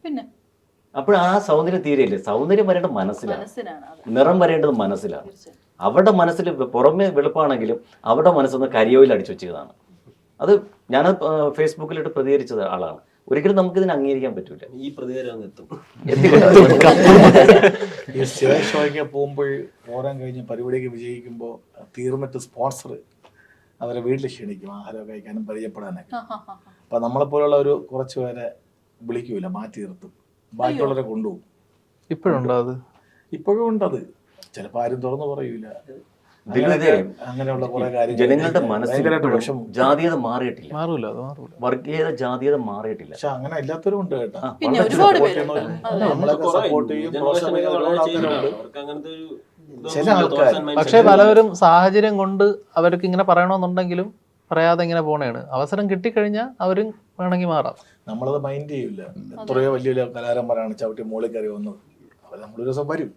അപ്പോൾ ആ സൗന്ദര്യം തീരെയില്ലേ? സൗന്ദര്യം വരേണ്ടത് മനസ്സിലാണ്, നിറം വരേണ്ടത് മനസ്സിലാണ്. അവരുടെ മനസ്സിൽ പുറമെ വെളുപ്പാണെങ്കിലും അവരുടെ മനസ്സൊന്ന് കരിയോയിൽ അടിച്ചു വെച്ചതാണ്. അത് ഞാൻ ഫേസ്ബുക്കിലിട്ട് പ്രതികരിച്ചത് ആളാണ്. ഒരിക്കലും നമുക്കിതിനെ അംഗീകരിക്കാൻ പറ്റൂല. ഈ പ്രതികാരം എത്തും. ഈ സ്റ്റേജ് ഷോയ്ക്ക് പോകുമ്പോൾ ഓരം കഴിഞ്ഞ് പരിപാടിക്ക് വിജയിക്കുമ്പോൾ തീർന്നിട്ട് സ്പോൺസർ അവരെ വീട്ടിൽ ക്ഷണിക്കും ആഹാരം കഴിക്കാനും പരിചയപ്പെടാനൊക്കെ. അപ്പം നമ്മളെപ്പോലുള്ള ഒരു കുറച്ച് പേരെ വിളിക്കൂല, മാറ്റി നിർത്തും, ബാക്കിയുള്ളവരെ കൊണ്ടുപോകും. ഇപ്പോഴും ഉണ്ടത്. ചിലപ്പോൾ ആരും തുറന്നു പറയൂല. അങ്ങനെയുള്ള കുറെ കാര്യങ്ങൾ ജനങ്ങളുടെ മനസ്സിൽ ജാതീയത മാറിയിട്ടില്ല, വർഗീയത ജാതീയത മാറിയിട്ടില്ല. പക്ഷെ അങ്ങനെ എല്ലാത്തവരും ഉണ്ട് കേട്ടോ. നമ്മളൊക്കെ സപ്പോർട്ട് ചെയ്യും, ചില ആൾക്കാർ. പക്ഷെ പലവരും സാഹചര്യം കൊണ്ട് അവർക്ക് ഇങ്ങനെ പറയണമെന്നുണ്ടെങ്കിലും പറയാതെ ഇങ്ങനെ പോണേണ്. അവസരം കിട്ടിക്കഴിഞ്ഞാൽ അവരും വേണമെങ്കിൽ മാറാം. നമ്മളത് മൈൻഡ് ചെയ്യില്ല. എത്രയോ വലിയ വലിയ കലാകാരന്മാരാണ് ചവിട്ടി മുകളിൽ കയറി വന്നത്. അവർ നമ്മളൊരു ദിവസം വരും.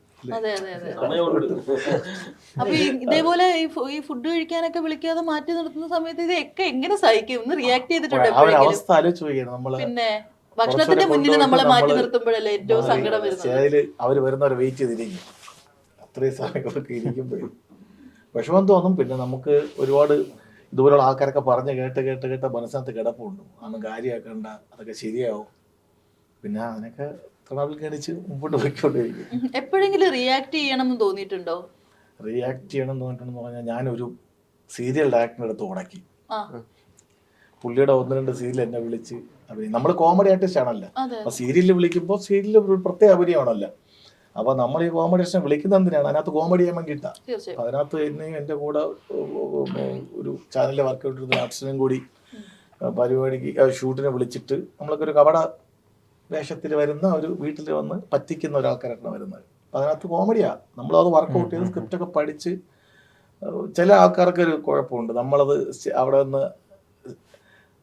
അപ്പൊ ഇതേപോലെ ഈ ഫുഡ് കഴിക്കാനൊക്കെ വിളിക്കാതെ മാറ്റി നിർത്തുന്ന സമയത്ത് ഇതൊക്കെ എങ്ങനെ സഹിക്കും? ഒന്ന് റിയാക്ട് ചെയ്തിട്ടുണ്ട്? അവസ്ഥ ആലോചിച്ച് നോക്കിയാണ് നമ്മള്. പിന്നെ ഭക്ഷണത്തിന്റെ മുന്നിൽ നമ്മളെ മാറ്റി നിർത്തുമ്പോഴല്ലേ ഏറ്റവും സങ്കടം വരുന്നത്. അവര് വരുന്നവരെ വെയിറ്റ് ചെയ്തിരിക്കും, അത്രയും സമയമൊക്കെ ഇരിക്കുമ്പോഴും വിഷമം തോന്നും. പിന്നെ നമുക്ക് ഒരുപാട് ഇതുപോലുള്ള ആൾക്കാരൊക്കെ പറഞ്ഞ് കേട്ട് മനസ്സിനകത്ത് കിടപ്പുണ്ട്. അന്ന് കാര്യമാക്കണ്ട, അതൊക്കെ ശരിയാവും. പിന്നെ അതിനൊക്കെ ഗണിച്ച് മുമ്പോട്ട് പോയിക്കൊണ്ടിരിക്കും. എപ്പോഴെങ്കിലും റിയാക്ട് ചെയ്യണം എന്ന് തോന്നിയിട്ടുണ്ടോ? റിയാക്ട് ചെയ്യണം എന്ന് തോന്നിയിട്ടുണ്ടെന്ന് പറഞ്ഞാൽ ഞാനൊരു സീരിയൽ ഡയറക്ടറിന്റെ അടുത്ത് ഉടക്കി. പുള്ളിയുടെ 1-2 സീരിയൽ എന്നെ വിളിച്ച് അഭിനയം. നമ്മൾ കോമഡി ആർട്ടിസ്റ്റ് ആണല്ലോ, അപ്പൊ സീരിയലിൽ വിളിക്കുമ്പോൾ സീരിയലിൽ ഒരു പ്രത്യേക അഭിനയമാണല്ലോ. അപ്പൊ നമ്മൾ ഈ കോമഡി ആർട്ടിസ്റ്റിനെ വിളിക്കുന്നത് എന്തിനാണ്? അതിനകത്ത് കോമഡി ചെയ്യാൻ വേണ്ടിയിട്ടാ. അപ്പൊ അതിനകത്ത് എൻ്റെ കൂടെ ഒരു ചാനലിൽ വർക്ക് ചെയ്തിരുന്ന ആർട്ടിസ്റ്റിനും കൂടി പരിപാടിക്ക് ഷൂട്ടിനെ വിളിച്ചിട്ട് നമ്മളൊക്കെ ഒരു കപട വേഷത്തിൽ വരുന്ന ഒരു വീട്ടിൽ വന്ന് പറ്റിക്കുന്ന ഒരാൾക്കാരാണ് വരുന്നത്. അപ്പം അതിനകത്ത് കോമഡിയാ. നമ്മളത് വർക്കൗട്ട് ചെയ്ത് സ്ക്രിപ്റ്റൊക്കെ പഠിച്ച്. ചില ആൾക്കാർക്ക് ഒരു കുഴപ്പമുണ്ട്, നമ്മളത് അവിടെ നിന്ന്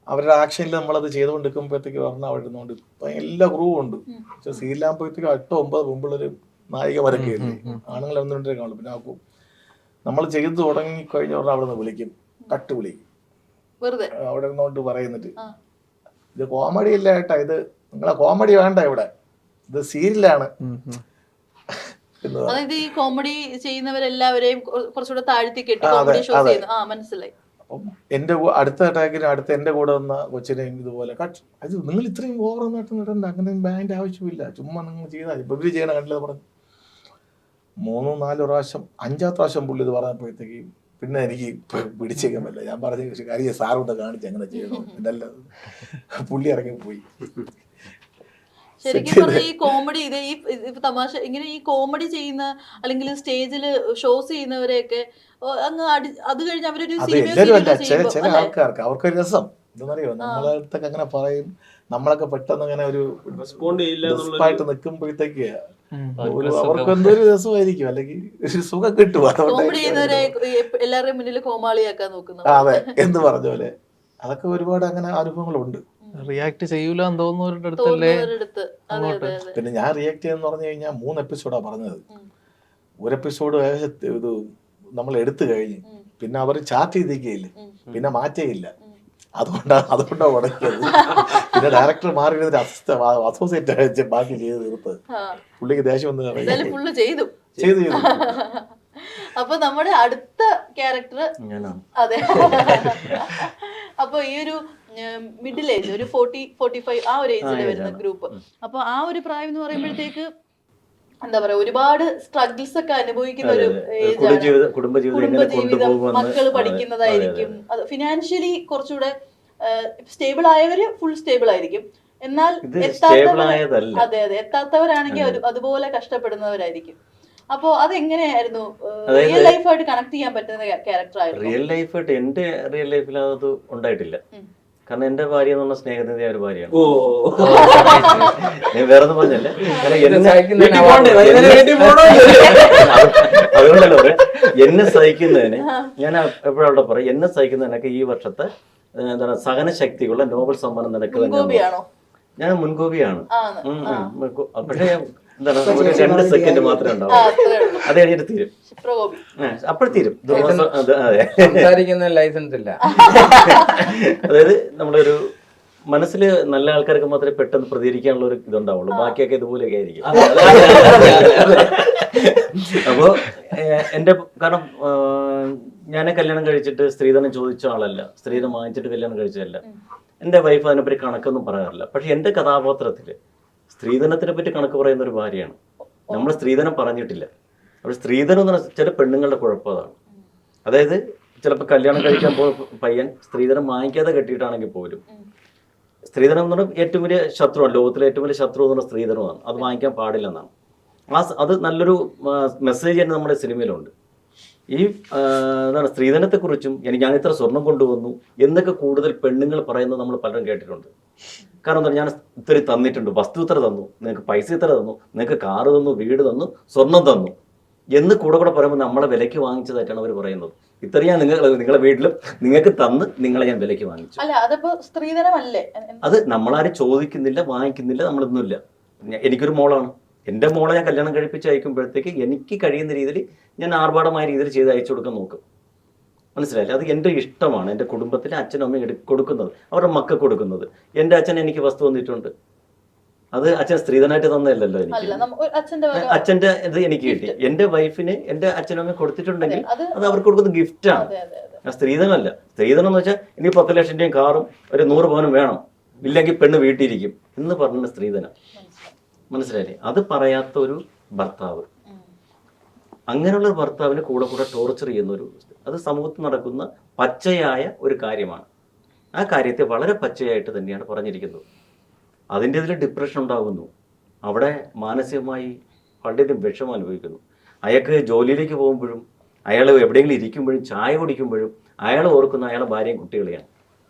അവരുടെ ആക്ഷനിൽ നമ്മളത് ചെയ്തുകൊണ്ടിരിക്കുമ്പോഴത്തേക്ക് പറഞ്ഞാൽ അവിടെ ഇരുന്നുകൊണ്ട് ഇപ്പം എല്ലാ ക്രൂവും ഉണ്ട്. പക്ഷെ സീലാകുമ്പോഴത്തേക്കും 8-9 മുമ്പുള്ളൊരു നായികമാരൊക്കെ ഉണ്ട്, ആണുങ്ങൾ 1-2 കാണും. പിന്നെ ആക്കും നമ്മൾ ചെയ്ത് തുടങ്ങി കഴിഞ്ഞ പറഞ്ഞാൽ അവിടെ നിന്ന് വിളിക്കും, കട്ട് വിളിക്കും, അവിടെ ഇരുന്നോണ്ട് പറയുന്നിട്ട് ഇത് കോമഡി ഇല്ല ഏട്ടാ, ഇത് നിങ്ങളെ കോമഡി വേണ്ട, ഇവിടെ ഇത് സീരിയലാണ്. അതായത് ഈ കോമഡി ചെയ്യുന്നവരെല്ലാവരെയും കുറച്ചുകൂടെ താഴ്ത്തി കെട്ടി കോമഡി ഷോ ചെയ്യുന്നു. മനസ്സിലായി. അപ്പം എൻ്റെ അടുത്ത അറ്റാക്കിന് അടുത്ത എൻ്റെ കൂടെ വന്ന കൊച്ചിനെയും ഇതുപോലെ അത് നിങ്ങൾ ഇത്രയും ഓവർ നടത്തുന്നിടണ്ട, അങ്ങനെ ബാൻഡ് ആവശ്യമില്ല, ചുമ്മാ നിങ്ങൾ ചെയ്താൽ ഇപ്പൊ ഇവര് ചെയ്യണ കണ്ടില്ല പറഞ്ഞു. 3-4 പ്രാവശ്യം 5-ാമത്തെ പ്രാവശ്യം പുള്ളി ഇത് പറഞ്ഞപ്പോഴത്തേക്ക് പിന്നെ എനിക്ക് പിടിച്ചേക്കാൻ പറ്റില്ല. ഞാൻ പറഞ്ഞ കാര്യം സാറൊന്ന് കാണിച്ച് അങ്ങനെ ചെയ്യണം, ഇതല്ല പുള്ളി ഇറങ്ങിപ്പോയി. ശരിക്കും പറഞ്ഞ ഈ കോമഡി ഇത് തമാശ ഇങ്ങനെ ഈ കോമഡി ചെയ്യുന്ന അല്ലെങ്കിൽ സ്റ്റേജിൽ ഷോസ് ചെയ്യുന്നവരെയൊക്കെ അങ്ങ് അത് കഴിഞ്ഞ് അവരൊരു ചില ആൾക്കാർക്ക് അവർക്കൊരു രസം എന്താണെന്നറിയോ, നമ്മളടുത്തൊക്കെ അങ്ങനെ പറയും, നമ്മളൊക്കെ പെട്ടെന്ന് അങ്ങനെ ഒരു ആയിട്ട് നിൽക്കുമ്പോഴത്തേക്ക് അവർക്ക് എന്തൊരു രസമായിരിക്കും, അല്ലെങ്കിൽ ഒരു സുഖം കിട്ടും. എല്ലാവരുടെയും മുന്നിൽ കോമാളിയാക്കാൻ നോക്കുന്നത്. അതെ എന്ന് പറഞ്ഞ പോലെ അതൊക്കെ ഒരുപാട് അങ്ങനെ അനുഭവങ്ങളുണ്ട്. റിയാക്ട് ചെയ്യൂലെന്ന് തോന്നുന്നവരുടെ അടുത്തല്ലേ. പിന്നെ ഞാൻ റിയാക്ട് ചെയ്യാന്ന് പറഞ്ഞു കഴിഞ്ഞാൽ 3 എപ്പിസോഡാ പറഞ്ഞത്. ഒരു എപ്പിസോഡ് ഇത് നമ്മൾ എടുത്തു കഴിഞ്ഞ് പിന്നെ അവർ ചാർട്ട് ചെയ്തിരിക്കുകയില്ല, പിന്നെ മാറ്റേയില്ല. അതുകൊണ്ടാണ് ഉടക്കിയത്. പിന്നെ ഡയറക്ടർ മാറി അസോസിയേറ്റ് ബാക്കി ചെയ്ത് തീർത്തത്. പുള്ളിക്ക് ദേഷ്യം വന്ന് ചെയ്തു അപ്പൊ നമ്മുടെ അടുത്ത ക്യാരക്ടർ ഞാനാണ്. അതെ. അപ്പൊ ഈ ഒരു മിഡിൽ ഏജ്, ഒരു 40-45 ആ ഒരു ഏജിൽ വരുന്ന ഗ്രൂപ്പ്. അപ്പൊ ആ ഒരു പ്രായം എന്ന് പറയുമ്പോഴത്തേക്ക് എന്താ പറയാ, ഒരുപാട് സ്ട്രഗിൾസ് ഒക്കെ അനുഭവിക്കുന്ന ഒരു ഏജാണ്. കുടുംബജീവിതം, മക്കള് പഠിക്കുന്നതായിരിക്കും, അത് ഫിനാൻഷ്യലി കുറച്ചുകൂടെ സ്റ്റേബിൾ ആയവര് ഫുൾ സ്റ്റേബിൾ ആയിരിക്കും, എന്നാൽ അതെ എത്താത്തവരാണെങ്കിൽ അതുപോലെ കഷ്ടപ്പെടുന്നവരായിരിക്കും. അപ്പൊ അതെങ്ങനെയായിരുന്നു റിയൽ ലൈഫായിട്ട് കണക്ട് ചെയ്യാൻ പറ്റുന്ന ക്യാരക്ടർ ആയിരുന്നു? റിയൽ ലൈഫായിട്ട് എന്റെ റിയൽ ലൈഫിൽ അത് ഉണ്ടായിട്ടില്ല. കാരണം എന്റെ ഭാര്യ എന്ന് പറഞ്ഞ സ്നേഹത്തിന്റെ ഒരു ഭാര്യയാണ്. ഞാൻ വേറെ ഒന്നും പറഞ്ഞല്ലേ, അതുകൊണ്ടല്ലോ എന്നെ സഹിക്കുന്നതിന് ഞാൻ എപ്പോഴും അവിടെ പറയും, എന്നെ സഹിക്കുന്നതിനൊക്കെ ഈ വർഷത്തെ എന്താണ് സഹനശക്തിയുള്ള നോബൽ സമ്മാനം നിനക്ക്. ഞാൻ മുൻകോപിയാണ്. പക്ഷെ എന്താണ് 2 സെക്കൻഡ് മാത്രമേ ഉണ്ടാവും, അത് കഴിഞ്ഞിട്ട് തീരും, അപ്പോൾ തീരും. ലൈസൻസ് ഇല്ല. അതായത് നമ്മുടെ ഒരു മനസ്സിൽ നല്ല ആൾക്കാർക്ക് മാത്രമേ പെട്ടെന്ന് പ്രതികരിക്കാനുള്ള ഒരു ഇതുണ്ടാവുള്ളൂ, ബാക്കിയൊക്കെ ഇതുപോലെയൊക്കെ ആയിരിക്കും. അപ്പോ എന്റെ കാരണം ഞാൻ കല്യാണം കഴിച്ചിട്ട് സ്ത്രീധനം ചോദിച്ച ആളല്ല, സ്ത്രീധനം വാങ്ങിച്ചിട്ട് കല്യാണം കഴിച്ചതല്ല. എന്റെ വൈഫ് അതിനെപ്പറ്റി കണക്കൊന്നും പറയാറില്ല. പക്ഷെ എന്റെ കഥാപാത്രത്തില് സ്ത്രീധനത്തിനെ പറ്റി കണക്ക് പറയുന്ന ഒരു ഭാര്യയാണ്. നമ്മൾ സ്ത്രീധനം പറഞ്ഞിട്ടില്ല. അപ്പോൾ സ്ത്രീധനം എന്ന് പറഞ്ഞാൽ ചില പെണ്ണുങ്ങളുടെ കുഴപ്പം അതാണ്. അതായത് ചിലപ്പോൾ കല്യാണം കഴിക്കാൻ പയ്യൻ സ്ത്രീധനം വാങ്ങിക്കാതെ കെട്ടിയിട്ടാണെങ്കിൽ പോലും, സ്ത്രീധനം എന്ന് പറഞ്ഞാൽ ഏറ്റവും വലിയ ശത്രുവാണ്, ലോകത്തിലെ ഏറ്റവും വലിയ ശത്രു എന്ന് പറഞ്ഞാൽ സ്ത്രീധനമാണ്. അത് വാങ്ങിക്കാൻ പാടില്ല എന്നാണ്. അത് നല്ലൊരു മെസ്സേജ് തന്നെ നമ്മുടെ സിനിമയിലുണ്ട്. ഈ എന്താണ് സ്ത്രീധനത്തെക്കുറിച്ചും ഞാൻ ഇത്ര സ്വർണം കൊണ്ടുവന്നു എന്നൊക്കെ കൂടുതൽ പെണ്ണുങ്ങൾ പറയുന്നത് നമ്മൾ പലരും കേട്ടിട്ടുണ്ട്. കാരണം എന്താ, ഞാൻ ഇത്ര തന്നിട്ടുണ്ട്, വസ്തു ഇത്ര തന്നു, നിങ്ങൾക്ക് പൈസ ഇത്ര തന്നു, നിങ്ങൾക്ക് കാറ് തന്നു, വീട് തന്നു, സ്വർണം തന്നു എന്ന് കൂടെ പറയുമ്പോൾ നമ്മളെ വിലയ്ക്ക് വാങ്ങിച്ചതായിട്ടാണ് അവർ പറയുന്നത്. ഇത്രയും നിങ്ങളെ വീട്ടിലും നിങ്ങൾക്ക് തന്ന് നിങ്ങളെ ഞാൻ വിലയ്ക്ക് വാങ്ങിച്ചു. അത് നമ്മളാരും ചോദിക്കുന്നില്ല, വാങ്ങിക്കുന്നില്ല, നമ്മളൊന്നുമില്ല. എനിക്കൊരു മോളാണ്, എൻ്റെ മോളെ ഞാൻ കല്യാണം കഴിപ്പിച്ച് അയക്കുമ്പോഴത്തേക്ക് എനിക്ക് കഴിയുന്ന രീതിയിൽ ഞാൻ ആർഭാടമായ രീതിയിൽ ചെയ്ത് അയച്ചു കൊടുക്കാൻ നോക്കും. മനസ്സിലായില്ല? അത് എൻ്റെ ഇഷ്ടമാണ്. എൻ്റെ കുടുംബത്തിലെ അച്ഛനും അമ്മയും കൊടുക്കുന്നത്, അവരുടെ മക്കൾ കൊടുക്കുന്നത്. എൻ്റെ അച്ഛൻ എനിക്ക് വസ്തു തന്നിട്ടുണ്ട്, അത് അച്ഛൻ സ്ത്രീധനായിട്ട് തന്നതല്ലല്ലോ എനിക്ക്. അച്ഛൻ്റെ ഇത് എനിക്ക് കിട്ടി. എൻ്റെ വൈഫിന് എൻ്റെ അച്ഛനും അമ്മയും കൊടുത്തിട്ടുണ്ടെങ്കിൽ അത് അവർക്ക് കൊടുക്കുന്ന ഗിഫ്റ്റാണ്, സ്ത്രീധനമല്ല. സ്ത്രീധനം എന്ന് വെച്ചാൽ ഇനി 10 ലക്ഷം രൂപയും കാറും ഒരു 100 പവനും വേണം, ഇല്ലെങ്കിൽ പെണ്ണ് വീട്ടിലിരിക്കും എന്ന് പറഞ്ഞ സ്ത്രീധനം. മനസ്സിലായില്ലേ? അത് പറയാത്ത ഒരു ഭർത്താവ്, അങ്ങനെയുള്ള ഒരു ഭർത്താവിന് കൂടെ ടോർച്ചർ ചെയ്യുന്ന അത് സമൂഹത്തിൽ നടക്കുന്ന പച്ചയായ ഒരു കാര്യമാണ്. ആ കാര്യത്തെ വളരെ പച്ചയായിട്ട് തന്നെയാണ് പറഞ്ഞിരിക്കുന്നത്. അതിൻ്റെ ഇതിൽ ഡിപ്രഷൻ ഉണ്ടാകുന്നു, അവിടെ മാനസികമായി വളരെയധികം വിഷമം അനുഭവിക്കുന്നു. അയാൾക്ക് ജോലിയിലേക്ക് പോകുമ്പോഴും, അയാൾ എവിടെയെങ്കിലും ഇരിക്കുമ്പോഴും, ചായ കുടിക്കുമ്പോഴും അയാൾ ഓർക്കുന്ന അയാളെ ഭാര്യയും കുട്ടികളെയാണ്.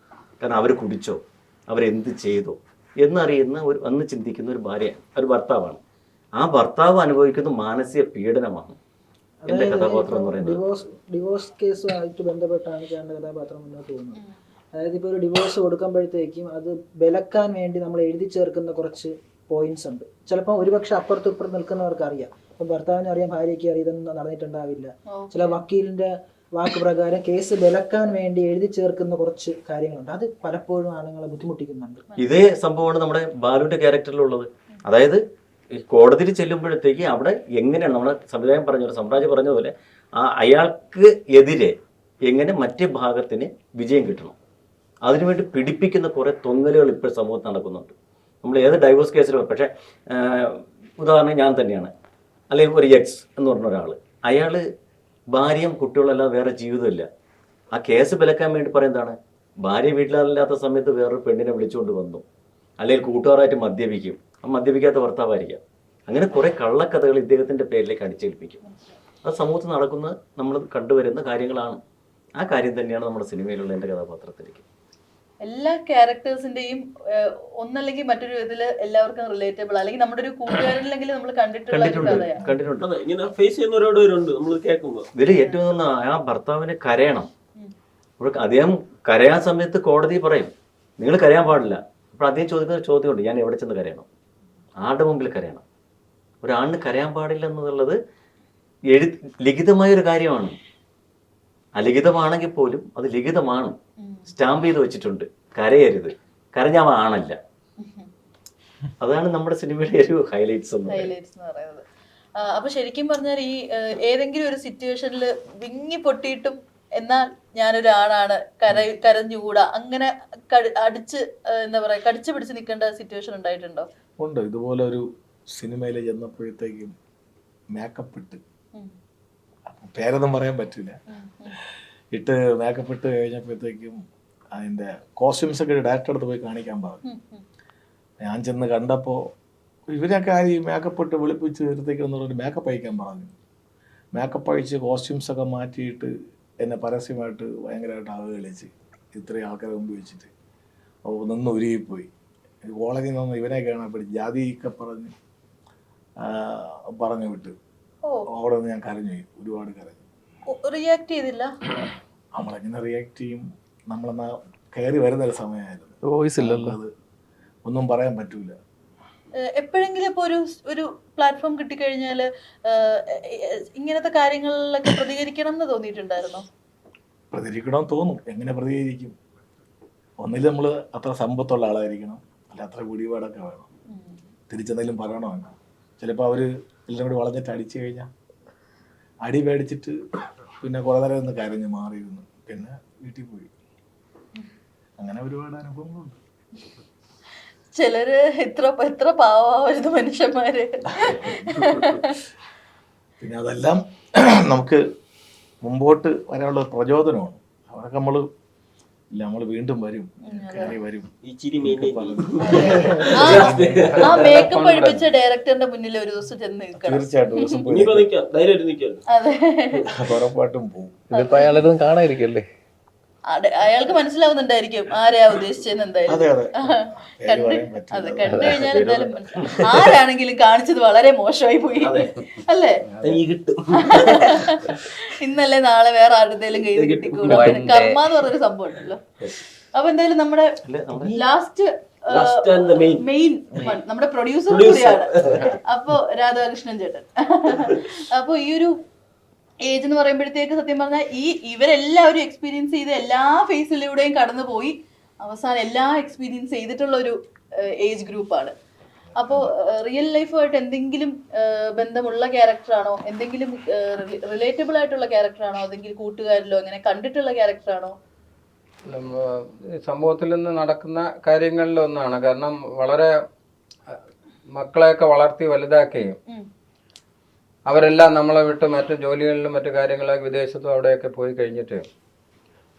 കാരണം അവർ കുടിച്ചോ, അവരെന്ത് ചെയ്തോ എന്നറിയുന്ന അന്ന് ചിന്തിക്കുന്ന ഒരു ഭാര്യയാണ്, ഒരു ഭർത്താവാണ്. ആ ഭർത്താവ് അനുഭവിക്കുന്ന മാനസിക പീഡനമാണ് എന്റെ കഥാപാത്രം എന്ന് പറയുന്നത്. ഡിവോഴ്സ് കേസുമായിട്ട് ബന്ധപ്പെട്ടാണ് ചേട്ടൻ്റെ കഥാപാത്രം മുന്നോട്ട് പോകുന്നത്. അതായത് ഇപ്പോൾ ഒരു ഡിവോഴ്സ് കൊടുക്കുമ്പോഴത്തേക്കും അത് വിലക്കാൻ വേണ്ടി നമ്മൾ എഴുതി ചേർക്കുന്ന കുറച്ച് പോയിന്റ്സ് ഉണ്ട്. ചിലപ്പോൾ ഒരുപക്ഷെ അപ്പുറത്തും ഇപ്പുറത്ത് നിൽക്കുന്നവർക്ക് അറിയാം, ഇപ്പം ഭർത്താവിന് അറിയാം, ഭാര്യയ്ക്ക് അറിയാം, ഇതൊന്നും നടന്നിട്ടുണ്ടാവില്ല. ചില വക്കീലിന്റെ വാക്ക് പ്രകാരം കേസ് വിലക്കാൻ വേണ്ടി എഴുതി ചേർക്കുന്ന കുറച്ച് കാര്യങ്ങളുണ്ട്. അത് പലപ്പോഴും ആളുകളെ ബുദ്ധിമുട്ടിക്കുന്നുണ്ട്. ഇതേ സംഭവമാണ് നമ്മുടെ ബാലുവിന്റെ ക്യാരക്ടറിലുള്ളത്. അതായത് ഈ കോടതിയിൽ ചെല്ലുമ്പോഴത്തേക്ക് അവിടെ എങ്ങനെയാണ് നമ്മുടെ സംവിധായകൻ സാമ്രാജ്യം പറഞ്ഞതുപോലെ അയാൾക്ക് എതിരെ എങ്ങനെ മറ്റേ ഭാഗത്തിന് വിജയം കിട്ടണം, അതിനുവേണ്ടി പിടിപ്പിക്കുന്ന കുറേ തൊങ്ങലുകൾ ഇപ്പോൾ സമൂഹത്തിൽ നടക്കുന്നുണ്ട്. നമ്മൾ ഏത് ഡൈവോഴ്സ് കേസിലും, പക്ഷേ ഉദാഹരണം ഞാൻ തന്നെയാണ്, അല്ലെങ്കിൽ ഒരു എക്സ് എന്ന് പറഞ്ഞ ഒരാൾ, അയാൾ ഭാര്യയും കുട്ടികളെല്ലാം വേറെ ജീവിതമില്ല. ആ കേസ് വിലക്കാൻ വേണ്ടി പറയുന്നതാണ്, ഭാര്യ വീട്ടിലല്ലാത്ത സമയത്ത് വേറൊരു പെണ്ണിനെ വിളിച്ചുകൊണ്ട് വന്നു, അല്ലെങ്കിൽ കൂട്ടുകാരായിട്ട് മദ്യപിക്കും, ആ മദ്യപിക്കാത്ത ഭർത്താവായിരിക്കാം. അങ്ങനെ കുറേ കള്ളക്കഥകൾ ഇദ്ദേഹത്തിൻ്റെ പേരിലേക്ക് അടിച്ചേൽപ്പിക്കും. അത് സമൂഹത്തിൽ നടക്കുന്ന നമ്മൾ കണ്ടുവരുന്ന കാര്യങ്ങളാണ്. ആ കാര്യം തന്നെയാണ് നമ്മുടെ സിനിമയിലുള്ള എൻ്റെ കഥാപാത്രത്തിലേക്ക്. എല്ലാ ക്യാരക്ടേഴ്സിന്റെയും ഒന്നല്ലെങ്കിൽ മറ്റൊരു ഇതില് എല്ലാവർക്കും റിലേറ്റബിൾ, അല്ലെങ്കിൽ നമ്മുടെ ഒരു കൂട്ടുകാരിലെങ്കിലും നമ്മൾ കണ്ടിട്ടുണ്ട്. ഇങ്ങനെ ഫേസ് ചെയ്യുന്നവരോട് നമ്മൾ കേൾക്കുമ്പോൾ ഇതിൽ ഏറ്റവും ആ ഭർത്താവിന് കരയണം. അദ്ദേഹം കരയാൻ സമയത്ത് കോടതി പറയും നിങ്ങൾ കരയാൻ പാടില്ല. അപ്പോൾ അദ്ദേഹം ചോദിക്കുന്ന ചോദ്യമുണ്ട്, ഞാൻ എവിടെ ചെന്ന് കരയണം, ആരുടെ മുമ്പിൽ കരയണം? ഒരാണിന് കരയാൻ പാടില്ല എന്നുള്ളത് ലിഖിതമായൊരു കാര്യമാണ്. അലിഖിതമാണെങ്കിൽ പോലും അത് ലിഖിതമാണ്, സ്റ്റാമ്പ് ചെയ്ത് വെച്ചിട്ടുണ്ട്, കരയരുത്, കരഞ്ഞാൽ ആണല്ല. അതാണ് നമ്മുടെ സിനിമയുടെ ഒരു ഹൈലൈറ്റ്സ് എന്ന് പറയുന്നത്. അപ്പൊ ശരിക്കും പറഞ്ഞാൽ ഈ ഏതെങ്കിലും ഒരു സിറ്റുവേഷനിൽ വിങ്ങി പൊട്ടിയിട്ടും എന്നാൽ ഞാനൊരു ആണാണ്, കരഞ്ഞുകൂടാ, അങ്ങനെ അടിച്ച് എന്താ പറയാ കടിച്ചു പിടിച്ച് നിൽക്കേണ്ട സിറ്റുവേഷൻ ഉണ്ടായിട്ടുണ്ടോ? ഉണ്ട്. ഇതുപോലെ ഒരു സിനിമയിൽ ചെന്നപ്പോഴത്തേക്കും മേക്കപ്പ് ഇട്ട്, പേരൊന്നും പറയാൻ പറ്റില്ല, ഇട്ട് മേക്കപ്പ് ഇട്ട് കഴിഞ്ഞപ്പോഴത്തേക്കും അതിൻ്റെ കോസ്റ്റ്യൂംസ് ഒക്കെ ഡയറക്ടർ അടുത്ത് പോയി കാണിക്കാൻ പറഞ്ഞു. ഞാൻ ചെന്ന് കണ്ടപ്പോൾ ഇവരൊക്കെ ആര് ഈ മേക്കപ്പ് ഇട്ട് വെളുപ്പിച്ച് വരുത്തേക്കെന്ന് പറഞ്ഞിട്ട് മേക്കപ്പ് അയക്കാൻ പറഞ്ഞു. മേക്കപ്പ് അഴിച്ച് കോസ്റ്റ്യൂംസൊക്കെ മാറ്റിയിട്ട് എന്നെ പരസ്യമായിട്ട് ഭയങ്കരമായിട്ട് അവഹേളിച്ച് ഇത്രയും ആൾക്കാരെ മുമ്പ് വെച്ചിട്ട് നിന്ന് ഉരുകിപ്പോയി. കോളേജിൽ നിന്ന് ഇവനെ കാണാൻ ജാതിയൊക്കെ പറഞ്ഞു വിട്ട് അവിടെ നിന്ന് ഞാൻ കരഞ്ഞു, ഒരുപാട് കരഞ്ഞു. റിയാക്ട് ചെയ്തില്ല. നമ്മളെങ്ങനെ റിയാക്ട് ചെയ്യും? നമ്മളെന്നാ കയറി വരുന്നൊരു സമയമായിരുന്നു, വോയിസ് ഇല്ലല്ലോ, അത് ഒന്നും പറയാൻ പറ്റൂല. എപ്പോഴെങ്കിലും ഇപ്പോൾ ഒരു പ്ലാറ്റ്ഫോം കിട്ടിക്കഴിഞ്ഞാൽ ഇങ്ങനത്തെ കാര്യങ്ങളിലൊക്കെ പ്രതികരിക്കണം എന്ന് തോന്നിയിട്ടുണ്ടായിരുന്നോ? പ്രതികരിക്കണമെന്ന് തോന്നും. എങ്ങനെ പ്രതികരിക്കും? ഒന്നിൽ നമ്മൾ അത്ര സമ്പത്തുള്ള ആളായിരിക്കണം, അല്ല അത്ര പിടിപാടൊക്കെ വേണം, തിരിച്ചെന്തെങ്കിലും പറയണമെന്ന്. ചിലപ്പോൾ അവർ എല്ലാം കൂടി വളഞ്ഞിട്ട് അടിച്ചു കഴിഞ്ഞാൽ അടി പേടിച്ചിട്ട് പിന്നെ കുറേ നേരം ഒന്ന് കരഞ്ഞ് മാറിയിരുന്നു, പിന്നെ വീട്ടിൽ പോയി. അങ്ങനെ ഒരുപാട് അനുഭവങ്ങളുണ്ട്. ചിലര് എത്ര പാവായിരുന്നു മനുഷ്യന്മാര്. പിന്നെ അതെല്ലാം നമുക്ക് മുമ്പോട്ട് വരാനുള്ള പ്രചോദനമാണ്. അതൊക്കെ നമ്മൾ വീണ്ടും വരും, കയറി വരും. ആ മേക്കപ്പ് പഠിപ്പിച്ച ഡയറക്ടറിന്റെ മുന്നിൽ ഒരു ദിവസം ചെന്ന് നിൽക്കണം. തീർച്ചയായിട്ടും അതെ, ഉറപ്പായിട്ടും പോകും. ഇതിപ്പോ അയാളൊന്നും കാണാതിരിക്കല്ലേ, അയാൾക്ക് മനസ്സിലാവുന്നുണ്ടായിരിക്കും ആരെയാ ഉദ്ദേശിച്ചെന്ന്. എന്തായാലും അതെ, കണ്ടു കഴിഞ്ഞാൽ എന്തായാലും ആരാണെങ്കിലും കാണിച്ചത് വളരെ മോശമായി പോയി അല്ലേ? ഇന്നല്ലേ നാളെ വേറെ ആരുടെയും കയ്യിൽ കിട്ടിക്കൂടാ. കർമ്മ എന്ന് പറഞ്ഞൊരു സംഭവം ഉണ്ടല്ലോ. അപ്പൊ എന്തായാലും നമ്മുടെ ലാസ്റ്റ് മെയിൻ നമ്മുടെ പ്രൊഡ്യൂസർ കൂടിയാണ്. അപ്പൊ രാധാകൃഷ്ണൻ ചേട്ടൻ, അപ്പൊ ഈ ഒരു ഏജ് എന്ന് പറയുമ്പോഴത്തേക്ക് സത്യം പറഞ്ഞാൽ ഇവരെല്ലാവരും എക്സ്പീരിയൻസ് ചെയ്ത് എല്ലാ ഫേസിലൂടെയും കടന്നു പോയി അവസാനം എല്ലാം എക്സ്പീരിയൻസ് ചെയ്തിട്ടുള്ള ഒരു ഏജ് ഗ്രൂപ്പാണ്. അപ്പോൾ റിയൽ ലൈഫുമായിട്ട് എന്തെങ്കിലും ബന്ധമുള്ള ക്യാരക്ടറാണോ, എന്തെങ്കിലും റിലേറ്റബിൾ ആയിട്ടുള്ള ക്യാരക്ടറാണോ, അതെങ്കിൽ കൂട്ടുകാരിലോ അങ്ങനെ കണ്ടിട്ടുള്ള ക്യാരക്ടറാണോ? സമൂഹത്തിൽ നിന്ന് നടക്കുന്ന കാര്യങ്ങളിലൊന്നാണ്. കാരണം വളരെ മക്കളെയൊക്കെ വളർത്തി വലുതാക്കുകയും അവരെല്ലാം നമ്മളെ വിട്ട് മറ്റു ജോലികളിലും മറ്റു കാര്യങ്ങളിലൊക്കെ വിദേശത്തും അവിടെയൊക്കെ പോയി കഴിഞ്ഞിട്ട്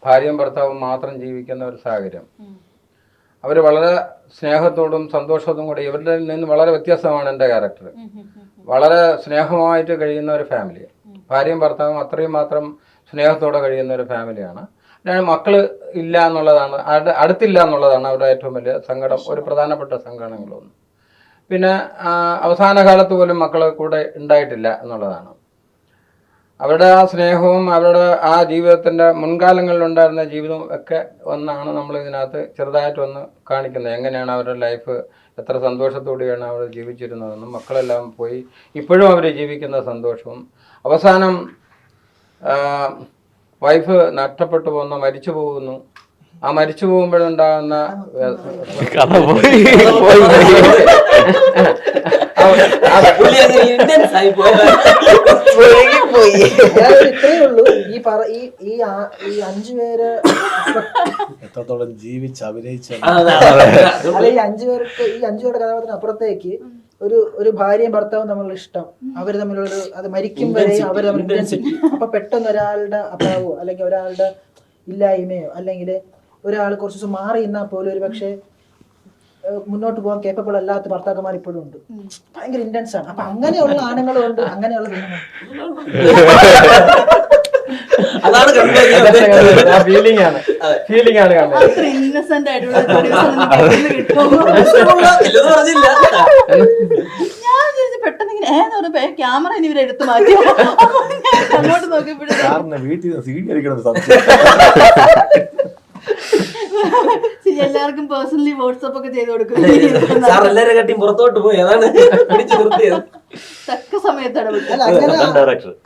ഭാര്യയും ഭർത്താവും മാത്രം ജീവിക്കുന്ന ഒരു സാഹചര്യം. അവർ വളരെ സ്നേഹത്തോടും സന്തോഷത്തോടും കൂടി, ഇവരുടെ നിന്ന് വളരെ വ്യത്യസ്തമാണ് എൻ്റെ ക്യാരക്ടർ. വളരെ സ്നേഹമായിട്ട് കഴിയുന്ന ഒരു ഫാമിലി, ഭാര്യയും ഭർത്താവും അത്രയും മാത്രം സ്നേഹത്തോടെ കഴിയുന്ന ഒരു ഫാമിലിയാണ്. മക്കൾ ഇല്ല എന്നുള്ളതാണ്, അടുത്തില്ല എന്നുള്ളതാണ് അവരുടെ ഏറ്റവും വലിയ സങ്കടം, ഒരു പ്രധാനപ്പെട്ട സങ്കടങ്ങളൊന്നും. പിന്നെ അവസാന കാലത്ത് പോലും മക്കൾ കൂടെ ഉണ്ടായിട്ടില്ല എന്നുള്ളതാണ്. അവരുടെ ആ സ്നേഹവും അവരുടെ ആ ജീവിതത്തിൻ്റെ മുൻകാലങ്ങളിലുണ്ടായിരുന്ന ജീവിതവും ഒക്കെ ഒന്നാണ് നമ്മൾ ഇതിനകത്ത് ചെറുതായിട്ടൊന്ന് കാണിക്കുന്നത്. എങ്ങനെയാണ് അവരുടെ ലൈഫ്, എത്ര സന്തോഷത്തോടെയാണ് അവർ ജീവിച്ചിരുന്നതെന്നും, മക്കളെല്ലാം പോയി ഇപ്പോഴും അവർ ജീവിക്കുന്ന സന്തോഷവും, അവസാനം വൈഫ് നഷ്ടപ്പെട്ടു പോകുന്നു, മരിച്ചു പോകുന്നു, ആ മരിച്ചു പോകുമ്പോഴുണ്ടാകുന്ന ഇത്രയേ ഉള്ളൂ. ഈ 5 പേര് എത്രത്തോളം ജീവിച്ച് അഭിനയിച്ച അല്ല, ഈ 5 പേരുടെ കഥാപാത്രത്തിന് അപ്പുറത്തേക്ക് ഒരു ഭാര്യയും ഭർത്താവും തമ്മിലുള്ള ഇഷ്ടം, അവർ തമ്മിലുള്ള അത് മരിക്കും വരെ അവർ തമ്മിൽ ഇന്റൻസിറ്റി. അപ്പൊ പെട്ടെന്ന് ഒരാളുടെ അഭാവോ അല്ലെങ്കിൽ ഒരാളുടെ ഇല്ലായ്മയോ അല്ലെങ്കിൽ ഒരാൾ കുറച്ച് ദിവസം മാറി നിന്നാൽ പോലും ഒരു പക്ഷേ മുന്നോട്ട് പോകാൻ കേപ്പബിൾ അല്ലാത്ത ഭർത്താക്കന്മാർ ഇപ്പോഴും ഉണ്ട്. ഭയങ്കര ഇന്റൻസ് ആണ്. അപ്പൊ അങ്ങനെയുള്ള ആണുങ്ങളും ഉണ്ട്, അങ്ങനെയുള്ള ഫീലിംഗ് ആണ് ഇന്നസെന്റ് ആയിട്ടുള്ള പെട്ടെന്ന് ഇങ്ങനെ ക്യാമറ ഇനി ഇവരെ എടുത്തു മാറ്റി അങ്ങോട്ട് നോക്കിയപ്പോഴും വീട്ടിൽ എല്ലാവർക്കും പേഴ്സണലി വാട്സാപ്പ് ഒക്കെ ചെയ്ത് കൊടുക്കും. പുറത്തോട്ട് പോയി അതാണ് തക്ക സമയത്താണ്.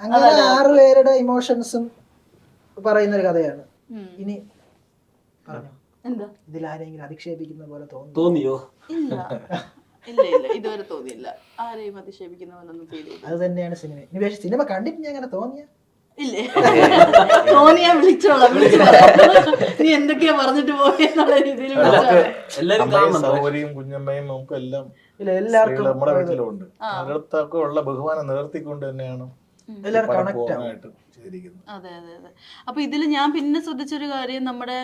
അങ്ങനെ 6 പേരുടെ ഇമോഷൻസും പറയുന്ന ഒരു കഥയാണ്. ഇനി എന്താ ഇതിൽ ആരെങ്കിലും അധിക്ഷേപിക്കുന്ന പോലെ തോന്നിയോ? ഇല്ല, ഇല്ല ഇല്ല ഇതുവരെ തോന്നിയില്ല. ആരെയും അധിക്ഷേപിക്കുന്നവനൊന്നും ഫീൽ ചെയ്തു. അത് തന്നെയാണ് സിനിമ. ഇനി പക്ഷേ സിനിമ കണ്ടിട്ട് ഞാൻ അങ്ങനെ തോന്നിയ ഇല്ലേ? തോന്നിയാ വിളിച്ചോളാം, വിളിച്ചു പറയാം. നീ എന്തൊക്കെയാ പറഞ്ഞിട്ട് പോയെന്നുള്ള രീതിയിൽ വിളിച്ചോളാം. എല്ലാരും അമ്മയും കാണണം. സൗകര്യവും കുഞ്ഞമ്മയും നമുക്ക് എല്ലാം ഇല്ല, എല്ലാവർക്കും നമ്മുടെ വീട്ടിലുണ്ട്. അവരടുത്തൊക്കെ ഉള്ള ബഹുമാനം നിലനിർത്തിക്കൊണ്ട് തന്നെയാണ് എല്ലാവർക്കും പടം കണക്ട് ആവും. പൂർണ്ണമായിട്ട് ചെയ്തിരിക്കുന്നത്. അതെ അതെ അതെ. അപ്പൊ ഇതിൽ ഞാൻ പിന്നെ ശ്രദ്ധിച്ചൊരു കാര്യം, നമ്മുടെ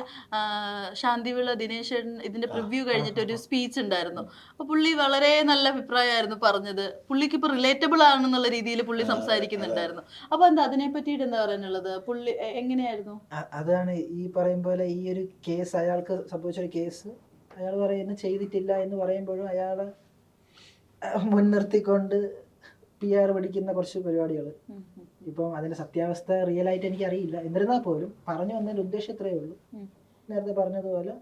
ശാന്തിവിള ദിനേശൻ ഇതിന്റെ പ്രിവ്യൂ കഴിഞ്ഞിട്ട് ഒരു സ്പീച്ച് ഉണ്ടായിരുന്നു. അപ്പൊ പുള്ളി വളരെ നല്ല അഭിപ്രായമായിരുന്നു പറഞ്ഞത്. പുള്ളിക്ക് ഇപ്പൊ റിലേറ്റബിൾ ആണെന്നുള്ള രീതിയിൽ പുള്ളി സംസാരിക്കുന്നുണ്ടായിരുന്നു. അപ്പൊ എന്താ അതിനെ പറ്റിയിട്ട് എന്താ പറയാനുള്ളത്? പുള്ളി എങ്ങനെയായിരുന്നു? അതാണ് ഈ പറയും പോലെ ഈ ഒരു കേസ്, അയാൾക്ക് സംഭവിച്ചൊരു കേസ് അയാൾ പറയുന്നു ചെയ്തിട്ടില്ല എന്ന് പറയുമ്പോഴും അയാളെ മുൻനിർത്തിക്കൊണ്ട് PR പഠിക്കുന്ന കുറച്ച് പരിപാടികൾ. ഇപ്പം അതിന്റെ സത്യാവസ്ഥ റിയൽ ആയിട്ട് എനിക്ക് അറിയില്ല. എന്നിരുന്നാൽ പോലും പറഞ്ഞു വന്നതിന്റെ ഉദ്ദേശം ഇത്രയേ ഉള്ളൂ. നേരത്തെ പറഞ്ഞതുപോലെ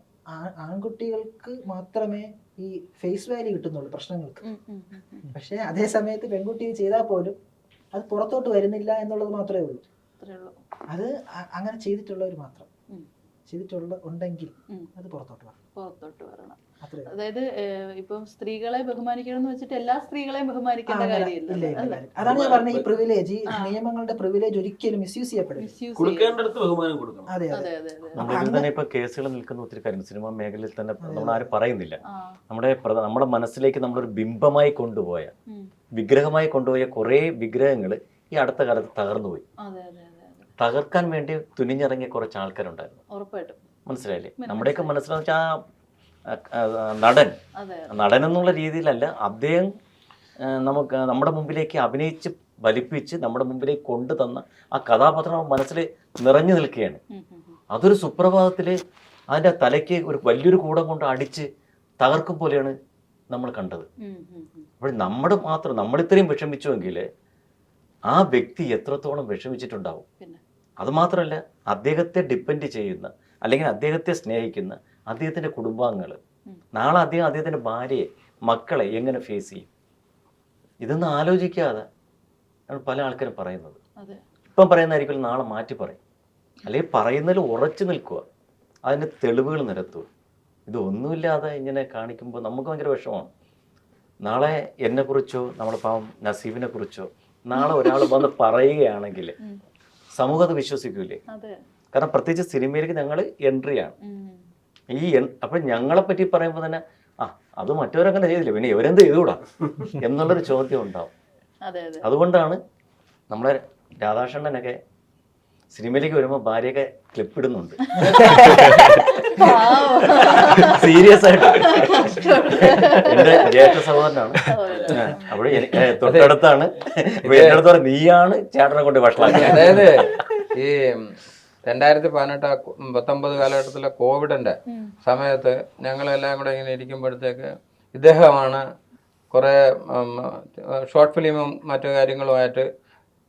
ആൺകുട്ടികൾക്ക് മാത്രമേ ഈ ഫേസ് വാല്യൂ കിട്ടുന്നുള്ളൂ പ്രശ്നങ്ങൾക്ക്. പക്ഷെ അതേ സമയത്ത് പെൺകുട്ടി ചെയ്താൽ പോലും അത് പുറത്തോട്ട് വരുന്നില്ല എന്നുള്ളത് മാത്രമേ ഉള്ളൂ. അത് അങ്ങനെ ചെയ്തിട്ടുള്ളവർ മാത്രം ഉണ്ടെങ്കിൽ അത് പുറത്തോട്ട് വരണം. അതായത് ഇപ്പം സ്ത്രീകളെ ബഹുമാനിക്കണം എന്ന് വെച്ചിട്ട് എല്ലാ സ്ത്രീകളെയും ബഹുമാനിക്കേണ്ട കാര്യമില്ല. അതാണ് ഞാൻ പറഞ്ഞ ഈ പ്രിവിലേജ്, ഈ നിയമങ്ങളുടെ പ്രിവിലേജ് ഒരിക്കലും മിസ്യൂസ് ചെയ്യപ്പെടില്ല. കൊടുക്കേണ്ടടുത്ത് ബഹുമാനം കൊടുക്കണം. അതെ അതെ അതെ. നമ്മളിതിൽ തന്നെ ഇപ്പൊ കേസുകൾ നിൽക്കുന്ന ഒത്തിരി കാര്യം സിനിമാ മേഖലയിൽ തന്നെ നമ്മൾ ആരും പറയുന്നില്ല. നമ്മുടെ മനസ്സിലേക്ക് നമ്മളൊരു ബിംബമായി കൊണ്ടുപോയ, വിഗ്രഹമായി കൊണ്ടുപോയ കുറെ വിഗ്രഹങ്ങൾ ഈ അടുത്ത കാലത്ത് തകർന്നുപോയി. തകർക്കാൻ വേണ്ടി തുനിഞ്ഞിറങ്ങിയ കുറച്ച് ആൾക്കാരുണ്ടായിരുന്നു. ഉറപ്പായിട്ടും മനസ്സിലായില്ലേ? നമ്മുടെയൊക്കെ മനസ്സിലാന്ന് വെച്ചാൽ നടൻ എന്നുള്ള രീതിയിലല്ല, അദ്ദേഹം നമുക്ക് നമ്മുടെ മുമ്പിലേക്ക് അഭിനയിച്ച് വലിപ്പിച്ച് നമ്മുടെ മുമ്പിലേക്ക് കൊണ്ടു തന്ന ആ കഥാപാത്രം മനസ്സിൽ നിറഞ്ഞു നിൽക്കുകയാണ്. അതൊരു സുപ്രഭാതത്തിൽ അതിൻ്റെ തലയ്ക്ക് ഒരു വലിയൊരു കൂടം കൊണ്ട് അടിച്ച് തകർക്കും പോലെയാണ് നമ്മൾ കണ്ടത്. അപ്പോൾ നമ്മളിത്രയും വിഷമിച്ചുവെങ്കിൽ ആ വ്യക്തി എത്രത്തോളം വിഷമിച്ചിട്ടുണ്ടാവും. അതുമാത്രമല്ല, അദ്ദേഹത്തെ ഡിപ്പെൻഡ് ചെയ്യുന്ന അല്ലെങ്കിൽ അദ്ദേഹത്തെ സ്നേഹിക്കുന്ന അദ്ദേഹത്തിൻ്റെ കുടുംബാംഗങ്ങൾ നാളെ അദ്ദേഹത്തിൻ്റെ ഭാര്യയെ, മക്കളെ എങ്ങനെ ഫേസ് ചെയ്യും? ഇതൊന്നും ആലോചിക്കാതെ പല ആൾക്കാരും പറയുന്നത്. ഇപ്പം പറയുന്നതായിരിക്കും നാളെ മാറ്റി പറയും, അല്ലെങ്കിൽ പറയുന്നതിൽ ഉറച്ചു നിൽക്കുക, അതിൻ്റെ തെളിവുകൾ നിരത്തുക. ഇതൊന്നുമില്ലാതെ ഇങ്ങനെ കാണിക്കുമ്പോൾ നമുക്ക് ഭയങ്കര വിഷമമാണ്. നാളെ എന്നെക്കുറിച്ചോ നമ്മുടെ പാവം നസീബിനെ കുറിച്ചോ നാളെ ഒരാൾ വന്ന് പറയുകയാണെങ്കിൽ സമൂഹം അത് വിശ്വസിക്കൂലേ? കാരണം പ്രത്യേകിച്ച് സിനിമയിലേക്ക് ഞങ്ങൾ എൻട്രിയാണ്. അപ്പോൾ ഞങ്ങളെ പറ്റി പറയുമ്പോൾ തന്നെ അത് മറ്റവരങ്ങനെ ചെയ്തില്ല, പിന്നെ ഇവരെന്ത് ചെയ്തുകൂടാ എന്നുള്ളൊരു ചോദ്യം ഉണ്ടാവും. അതുകൊണ്ടാണ് നമ്മളെ രാധാകൃഷ്ണനൊക്കെ സിനിമയിലേക്ക് വരുമ്പോൾ ഭാര്യയൊക്കെ ക്ലിപ്പിടുന്നുണ്ട്. സീരിയസ് ആയിട്ട്. എന്റെ ജ്യേഷ്ഠ സഹോദരനാണ്. അവിടെ തൊട്ടടുത്താണ്. എന്റെ അടുത്ത് പറഞ്ഞ നീയാണ് ചേട്ടനെ കൊണ്ട് വഷളാക്കിയത്. അതായത് ഈ 2018-19 കാലഘട്ടത്തിലെ കോവിഡിന്റെ സമയത്ത് ഞങ്ങളെല്ലാം കൂടെ ഇങ്ങനെ ഇരിക്കുമ്പോഴത്തേക്ക് ഇദ്ദേഹമാണ് കുറേ ഷോർട്ട് ഫിലിമും മറ്റു കാര്യങ്ങളുമായിട്ട്,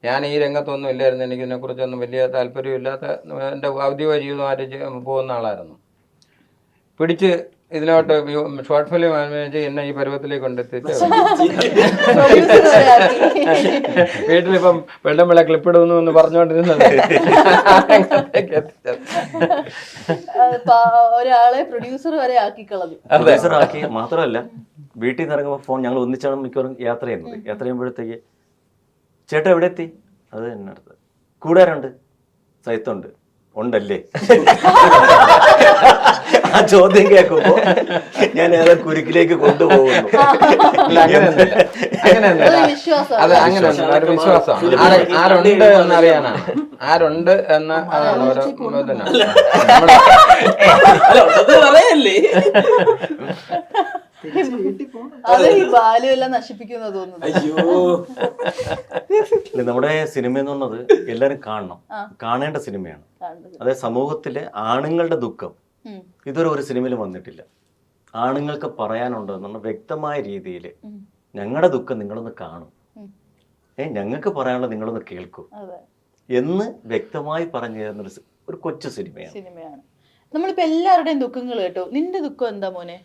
ഞാൻ ഈ രംഗത്തൊന്നും ഇല്ലായിരുന്നു, എനിക്ക് ഇതിനെക്കുറിച്ചൊന്നും വലിയ താല്പര്യമില്ലാത്ത എൻ്റെ ഔദ്യോഗിക ജീവിതമായിട്ട് പോകുന്ന ആളായിരുന്നു. പിടിച്ച് ഇതിലോട്ട് ഷോർട്ട് ഫിലിം അഭിനയിച്ച് എന്നെ ഈ പരുവത്തിലേക്ക് കൊണ്ടെത്തിച്ച് വീട്ടിലിപ്പം വെള്ളംവിള ക്ലിപ്പിടുന്നു എന്ന് പറഞ്ഞുകൊണ്ടിരുന്നത് ഒരാളെ പ്രൊഡ്യൂസർ വരെ ആക്കി കളഞ്ഞു. പ്രൊഡ്യൂസർ ആക്കി മാത്രമല്ല, വീട്ടിൽ നിന്ന് ഇറങ്ങുമ്പോൾ ഫോൺ ഞങ്ങൾ ഒന്നിച്ചാണ് മിക്കവാറും യാത്ര ചെയ്യുന്നത്. യാത്ര ചെയ്യുമ്പോഴത്തേക്ക് ചേട്ടാ എവിടെ എത്തി? അത് തന്നെ അടുത്ത് കൂടാറുണ്ട്, സൈത്തുണ്ട്, ഉണ്ടല്ലേ? ആ ചോദ്യം കേൾക്കുമ്പോ ഞാൻ ഏതാ കുരുക്കിലേക്ക് കൊണ്ടുപോകുന്നു. അത് അങ്ങനെ ഒരു വിശ്വാസമാണ്. ആരുണ്ട് എന്നറിയാനാണ്, ആരുണ്ട് എന്ന അതാണ് ഓരോ പറയല്ലേ. അത് ഈ ബാല്യം എല്ലാം നശിപ്പിക്കുന്ന തോന്നുന്നു. നമ്മുടെ സിനിമ എന്ന് പറഞ്ഞത് എല്ലാരും കാണണം, കാണേണ്ട സിനിമയാണ്. അതായത് സമൂഹത്തിലെ ആണുങ്ങളുടെ ദുഃഖം ഇതുവരെ ഒരു സിനിമയിലും വന്നിട്ടില്ല. ആണുങ്ങൾക്ക് പറയാനുണ്ട് എന്നുള്ള വ്യക്തമായ രീതിയിൽ ഞങ്ങളുടെ ദുഃഖം നിങ്ങളൊന്ന് കാണും, ഞങ്ങൾക്ക് പറയാനുള്ളത് നിങ്ങളൊന്ന് കേൾക്കൂ എന്ന് വ്യക്തമായി പറഞ്ഞു തരുന്ന ഒരു കൊച്ചു സിനിമയാണ്. നമ്മളിപ്പോ എല്ലാവരുടെയും ദുഃഖങ്ങൾ കേട്ടോ. നിന്റെ ദുഃഖം എന്താ മോനെ?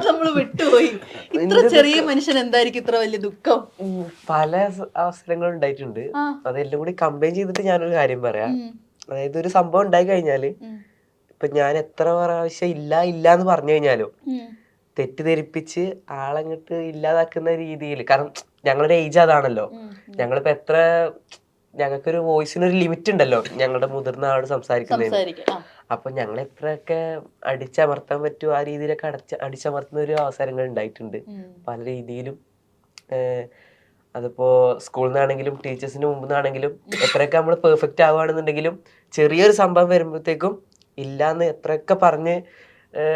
നമ്മള് വിട്ടുപോയി. ഇത്ര ചെറിയ മനുഷ്യൻ എന്തായിരിക്കും ഇത്ര വലിയ ദുഃഖം? പല അവസരങ്ങളും ഉണ്ടായിട്ടുണ്ട്. അതെല്ലാം കൂടി കമ്പൈൻ ചെയ്തിട്ട് ഞാനൊരു കാര്യം പറയാം. അതായത് ഒരു സംഭവം ഉണ്ടായി കഴിഞ്ഞാല് ഇപ്പൊ ഞാൻ എത്ര പ്രാവശ്യം ഇല്ല എന്ന് പറഞ്ഞു കഴിഞ്ഞാലും തെറ്റിദ്ധരിപ്പിച്ച് ആളങ്ങോട്ട് ഇല്ലാതാക്കുന്ന രീതിയിൽ. കാരണം ഞങ്ങളുടെ ഏജ് അതാണല്ലോ. ഞങ്ങളിപ്പോ എത്ര, ഞങ്ങൾക്കൊരു വോയിസിനൊരു ലിമിറ്റ് ഉണ്ടല്ലോ ഞങ്ങളുടെ മുതിർന്ന ആളോട് സംസാരിക്കുന്നതിന്. അപ്പൊ ഞങ്ങൾ എത്രയൊക്കെ അടിച്ചമർത്താൻ പറ്റുമോ ആ രീതിയിലൊക്കെ അടിച്ചമർത്തുന്ന ഒരു അവസരങ്ങൾ ഉണ്ടായിട്ടുണ്ട് പല രീതിയിലും. അതിപ്പോ സ്കൂളിൽ നിന്നാണെങ്കിലും ടീച്ചേഴ്സിന് മുമ്പ് നിന്നാണെങ്കിലും എത്രയൊക്കെ നമ്മൾ പെർഫെക്റ്റ് ആവുകയാണെന്നുണ്ടെങ്കിലും ചെറിയൊരു സംഭവം വരുമ്പോഴത്തേക്കും ഇല്ലാന്ന് എത്രയൊക്കെ പറഞ്ഞ്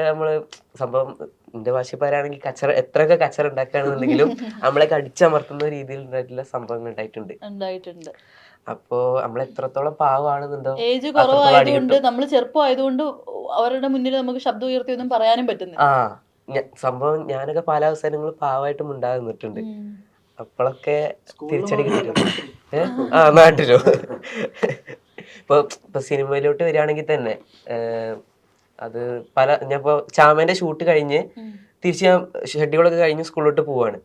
നമ്മള് സംഭവം എന്റെ ഭാഷ പറയാണെങ്കിൽ എത്രയൊക്കെ കച്ചറ ഉണ്ടാക്കുകയാണെന്നുണ്ടെങ്കിലും നമ്മളൊക്കെ അടിച്ചമർത്തുന്ന രീതിയിൽ ഉണ്ടായിട്ടുള്ള സംഭവങ്ങൾ ഉണ്ടായിട്ടുണ്ട്. അപ്പോ നമ്മൾ എത്രത്തോളം പാവമാണെന്നുണ്ടോ, ഏജ് കുറവായതുകൊണ്ട് നമ്മൾ ചെറുപ്പമായതുകൊണ്ട് അവരുടെ മുന്നിൽ നമുക്ക് ശബ്ദം ഉയർത്തി ഒന്നും പറയാനും പറ്റുന്നില്ല. സംഭവം ഞാനൊക്കെ പല അവസരങ്ങളും പാവമായിട്ടും ഉണ്ടാകുന്നിട്ടുണ്ട്. അപ്പോഴൊക്കെ തിരിച്ചടി കിട്ടിയിട്ടുണ്ട്. നാട്ടിലോ ഇപ്പൊ സിനിമയിലോട്ട് വരികയാണെങ്കിൽ തന്നെ അത് ഞാൻ ഇപ്പൊ ചാമേന്റെ ഷൂട്ട് കഴിഞ്ഞ് തിരിച്ച് ഞാൻ ഷെഡ്യൂളൊക്കെ കഴിഞ്ഞ് സ്കൂളിലോട്ട് പോവാണ്.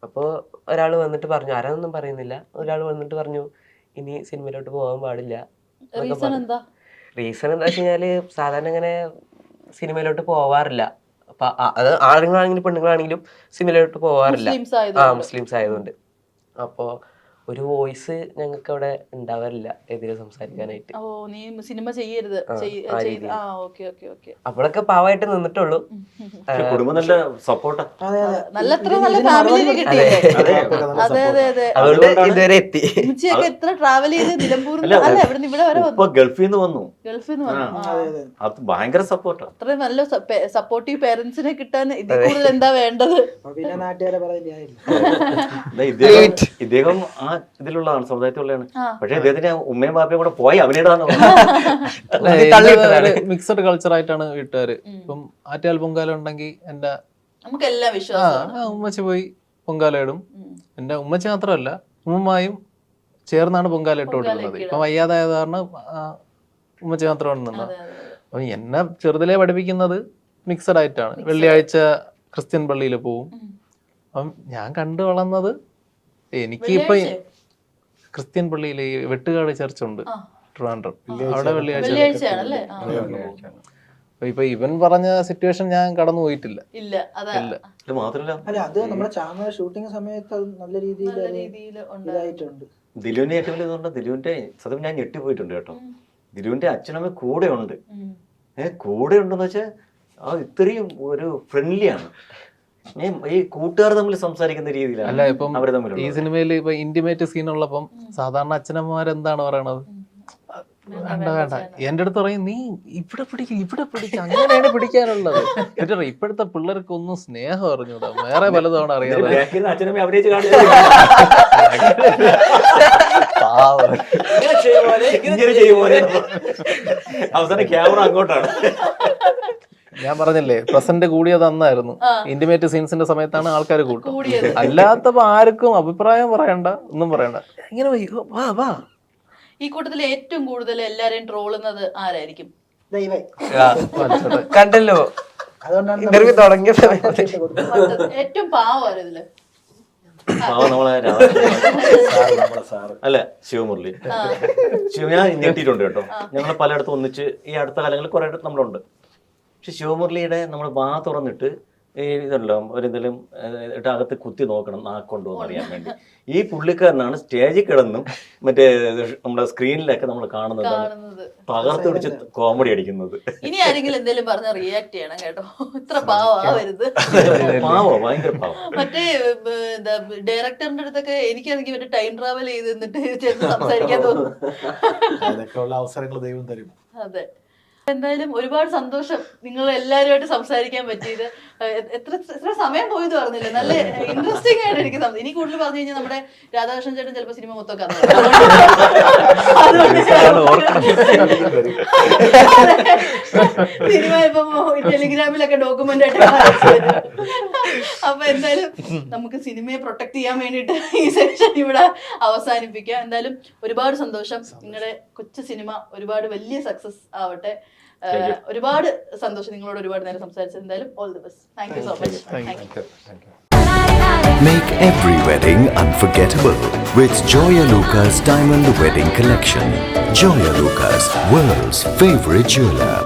അപ്പോൾ ഒരാൾ വന്നിട്ട് പറഞ്ഞു, ആരാന്നൊന്നും പറയുന്നില്ല, ഒരാൾ വന്നിട്ട് പറഞ്ഞു ഇനി സിനിമയിലോട്ട് പോകാൻ പാടില്ല. റീസൺ എന്താ വെച്ച് കഴിഞ്ഞാല് സാധാരണ ഇങ്ങനെ സിനിമയിലോട്ട് പോവാറില്ല. അപ്പൊ അത് ആണുങ്ങളാണെങ്കിലും പെണ്ണുങ്ങളാണെങ്കിലും സിനിമയിലോട്ട് പോവാറില്ല, മുസ്ലിംസ് ആയതുകൊണ്ട്. അപ്പോ ഒരു വോയിസ് ഞങ്ങൾക്ക് അവിടെ ഉണ്ടാവാറില്ല എതിരെ സംസാരിക്കാനായിട്ട്. അപ്പോഴൊക്കെ പാവമായിട്ട് നിന്നിട്ടുള്ളൂ. കുടുംബം നല്ല സപ്പോർട്ടാ, അതുകൊണ്ട് ഇതുവരെ എത്തി. ഇപ്പൊ ഗൾഫിൽ നിന്ന് വന്നു, അത് ഭയങ്കര സപ്പോർട്ടാ. അത്ര നല്ല സപ്പോർട്ടീവ് പേരൻസിനെ കിട്ടാൻ ഇതിൽ കൂടുതൽ എന്താ വേണ്ടത്? ഇദ്ദേഹം ആ ഇതിലുള്ളതാണ്, സമുദായത്തിലുള്ളതാണ്. പക്ഷെ ഇദ്ദേഹത്തിന് ഉമ്മയും ബാപ്പയും കൂടെ പോയി അവനിടാന്ന് മിക്സഡ് കൾച്ചർ ആയിട്ടാണ് വീട്ടുകാര്. ഇപ്പം ആറ്റുകാൽ പൊങ്കാല ഉണ്ടെങ്കിൽ എന്റെ നമുക്കെല്ലാം വിശ്വാസം ഉമ്മച്ചി പോയി പൊങ്കാല ഇടും. എന്റെ ഉമ്മച്ചി മാത്രമല്ല ഉമ്മയും ചേർന്നാണ് പൊങ്കാല ഇട്ടുകൊണ്ടിരുന്നത്. ഇപ്പൊ വയ്യാതായ കാരണം ഉമ്മച്ചി മാത്രമാണ് നിന്നത്. അപ്പൊ എന്നെ ചെറുതിലേ പഠിപ്പിക്കുന്നത് മിക്സഡ് ആയിട്ടാണ്. വെള്ളിയാഴ്ച ക്രിസ്ത്യൻ പള്ളിയിൽ പോവും. അപ്പം ഞാൻ കണ്ടു വളർന്നത്, എനിക്കിപ്പൊ ക്രിസ്ത്യൻ പള്ളിയിൽ വെട്ടുകാട് ചർച്ച് ഉണ്ട് ട്രിവാൻഡ്രം, അവിടെ വെള്ളിയാഴ്ച. ഇപ്പൊ ഇവൻ പറഞ്ഞ സിറ്റുവേഷൻ ഞാൻ കടന്നു പോയിട്ടില്ല. മാത്രമല്ല അത് നമ്മുടെ ചാനൽ ഷൂട്ടിംഗ് സമയത്ത് അത് നല്ല രീതിയിൽ ഇതായിട്ടുണ്ട്. ദിലുവിന്റെ ഏറ്റവും വലിയ ദിലുവിന്റെ സത്യം ഞാൻ ഞെട്ടിപ്പോയിട്ടുണ്ട് കേട്ടോ. ദിലുവിന്റെ അച്ഛനമ്മ കൂടെ ഉണ്ട്. കൂടെ ഉണ്ടെന്ന് വെച്ചാൽ ഇത്രയും ഒരു ഫ്രണ്ട്ലിയാണ്. ഈ കൂട്ടുകാർ തമ്മിൽ സംസാരിക്കുന്ന രീതിയിലാണ്. അല്ല ഇപ്പം ഈ സിനിമയിൽ ഇപ്പൊ ഇന്റിമേറ്റ് സീൻ ഉള്ളപ്പം സാധാരണ അച്ഛനമ്മമാരെന്താണ് പറയണത്? വേണ്ട വേണ്ട, എന്റെ അടുത്ത് പറയും നീ ഇവിടെ പിടിക്ക അങ്ങനെയാണ് പിടിക്കാനുള്ളത്. എന്നിട്ട് ഇപ്പോഴത്തെ പിള്ളേർക്ക് ഒന്നും സ്നേഹം അറിഞ്ഞൂടാ, വേറെ പലതവണ അറിയാതെ അവസാനം ക്യാമറ അങ്ങോട്ടാണ്. ഞാൻ പറഞ്ഞില്ലേ പ്രസന്റ് കൂടിയത് അന്നായിരുന്നു. ഇന്റിമേറ്റ് സീൻസിന്റെ സമയത്താണ് ആൾക്കാർ കൂട്ടും. അല്ലാത്തപ്പോ ആർക്കും അഭിപ്രായം പറയണ്ട, ഒന്നും പറയണ്ട. ഇങ്ങനെ വാ വാ. ഈ കൂട്ടത്തിൽ ഏറ്റവും കൂടുതൽ എല്ലാരെയും ട്രോളുന്നത് ആരായിരിക്കും? കണ്ടല്ലോ തുടങ്ങിയ ഏറ്റവും പാവം ഇതില് അല്ല ശിവമുരളി. ഞാൻ ഞെട്ടിയിട്ടുണ്ട് കേട്ടോ. ഞങ്ങൾ പലയിടത്തും ഒന്നിച്ച് ഈ അടുത്ത കാലങ്ങളിൽ കുറെ നമ്മളുണ്ട്. പക്ഷെ ശിവമുരളിയുടെ നമ്മൾ വാ തുറന്നിട്ട് ഈ ഇതല്ലോ ഒരിതിലും അകത്ത് കുത്തി നോക്കണം നാക്കൊണ്ടോ എന്ന് അറിയാൻ വേണ്ടി. ഈ പുള്ളിക്കാരനാണ് സ്റ്റേജിൽ കിടന്നും മറ്റേ നമ്മുടെ സ്ക്രീനിലൊക്കെ നമ്മൾ കാണുന്നത് പകർത്ത് പിടിച്ച് കോമഡി അടിക്കുന്നത്. ഇനി ആരെങ്കിലും എന്തെങ്കിലും പറഞ്ഞ റിയാക്ട് ചെയ്യണം കേട്ടോ. ഇത്ര പാവരുത്. പാവോ, ഭയങ്കര പാവം. മറ്റേ ഡയറക്ടറിന്റെ അടുത്തൊക്കെ എനിക്കാണെങ്കിൽ മറ്റേ ടൈം ട്രാവൽ ചെയ്ത് എന്നിട്ട് ചേർന്ന് സംസാരിക്കാൻ തോന്നും. അതൊക്കെയുള്ള അവസരങ്ങൾ ദൈവം തരും. അതെ, എന്തായാലും ഒരുപാട് സന്തോഷം നിങ്ങൾ എല്ലാവരുമായിട്ട് സംസാരിക്കാൻ പറ്റിയത്. എത്ര സമയം പോയത് പറഞ്ഞില്ല, നല്ല ഇൻട്രസ്റ്റിംഗ് ആയിട്ട് എനിക്ക് ഇനി കൂടുതൽ പറഞ്ഞു കഴിഞ്ഞാൽ നമ്മുടെ രാധാകൃഷ്ണൻ ചേട്ടൻ ചിലപ്പോൾ സിനിമ മൊത്തം സിനിമ ഇപ്പം ടെലിഗ്രാമിലൊക്കെ ഡോക്യുമെന്റ് ആയിട്ട്. അപ്പൊ എന്തായാലും നമുക്ക് സിനിമയെ പ്രൊട്ടക്ട് ചെയ്യാൻ വേണ്ടിയിട്ട് ഈ സെക്ഷൻ ഇവിടെ അവസാനിപ്പിക്കാം. എന്തായാലും ഒരുപാട് സന്തോഷം. നിങ്ങളുടെ കൊച്ചു സിനിമ ഒരുപാട് വലിയ സക്സസ് ആവട്ടെ. ഒരുപാട് സന്തോഷം നിങ്ങളോട് ഒരുപാട് നേരം സംസാരിച്ചത്. എന്തായാലും all the best. Thank you so much. Make every wedding unforgettable with Joya Lucas Diamond Wedding Collection. Joya Lucas, world's favorite jeweler.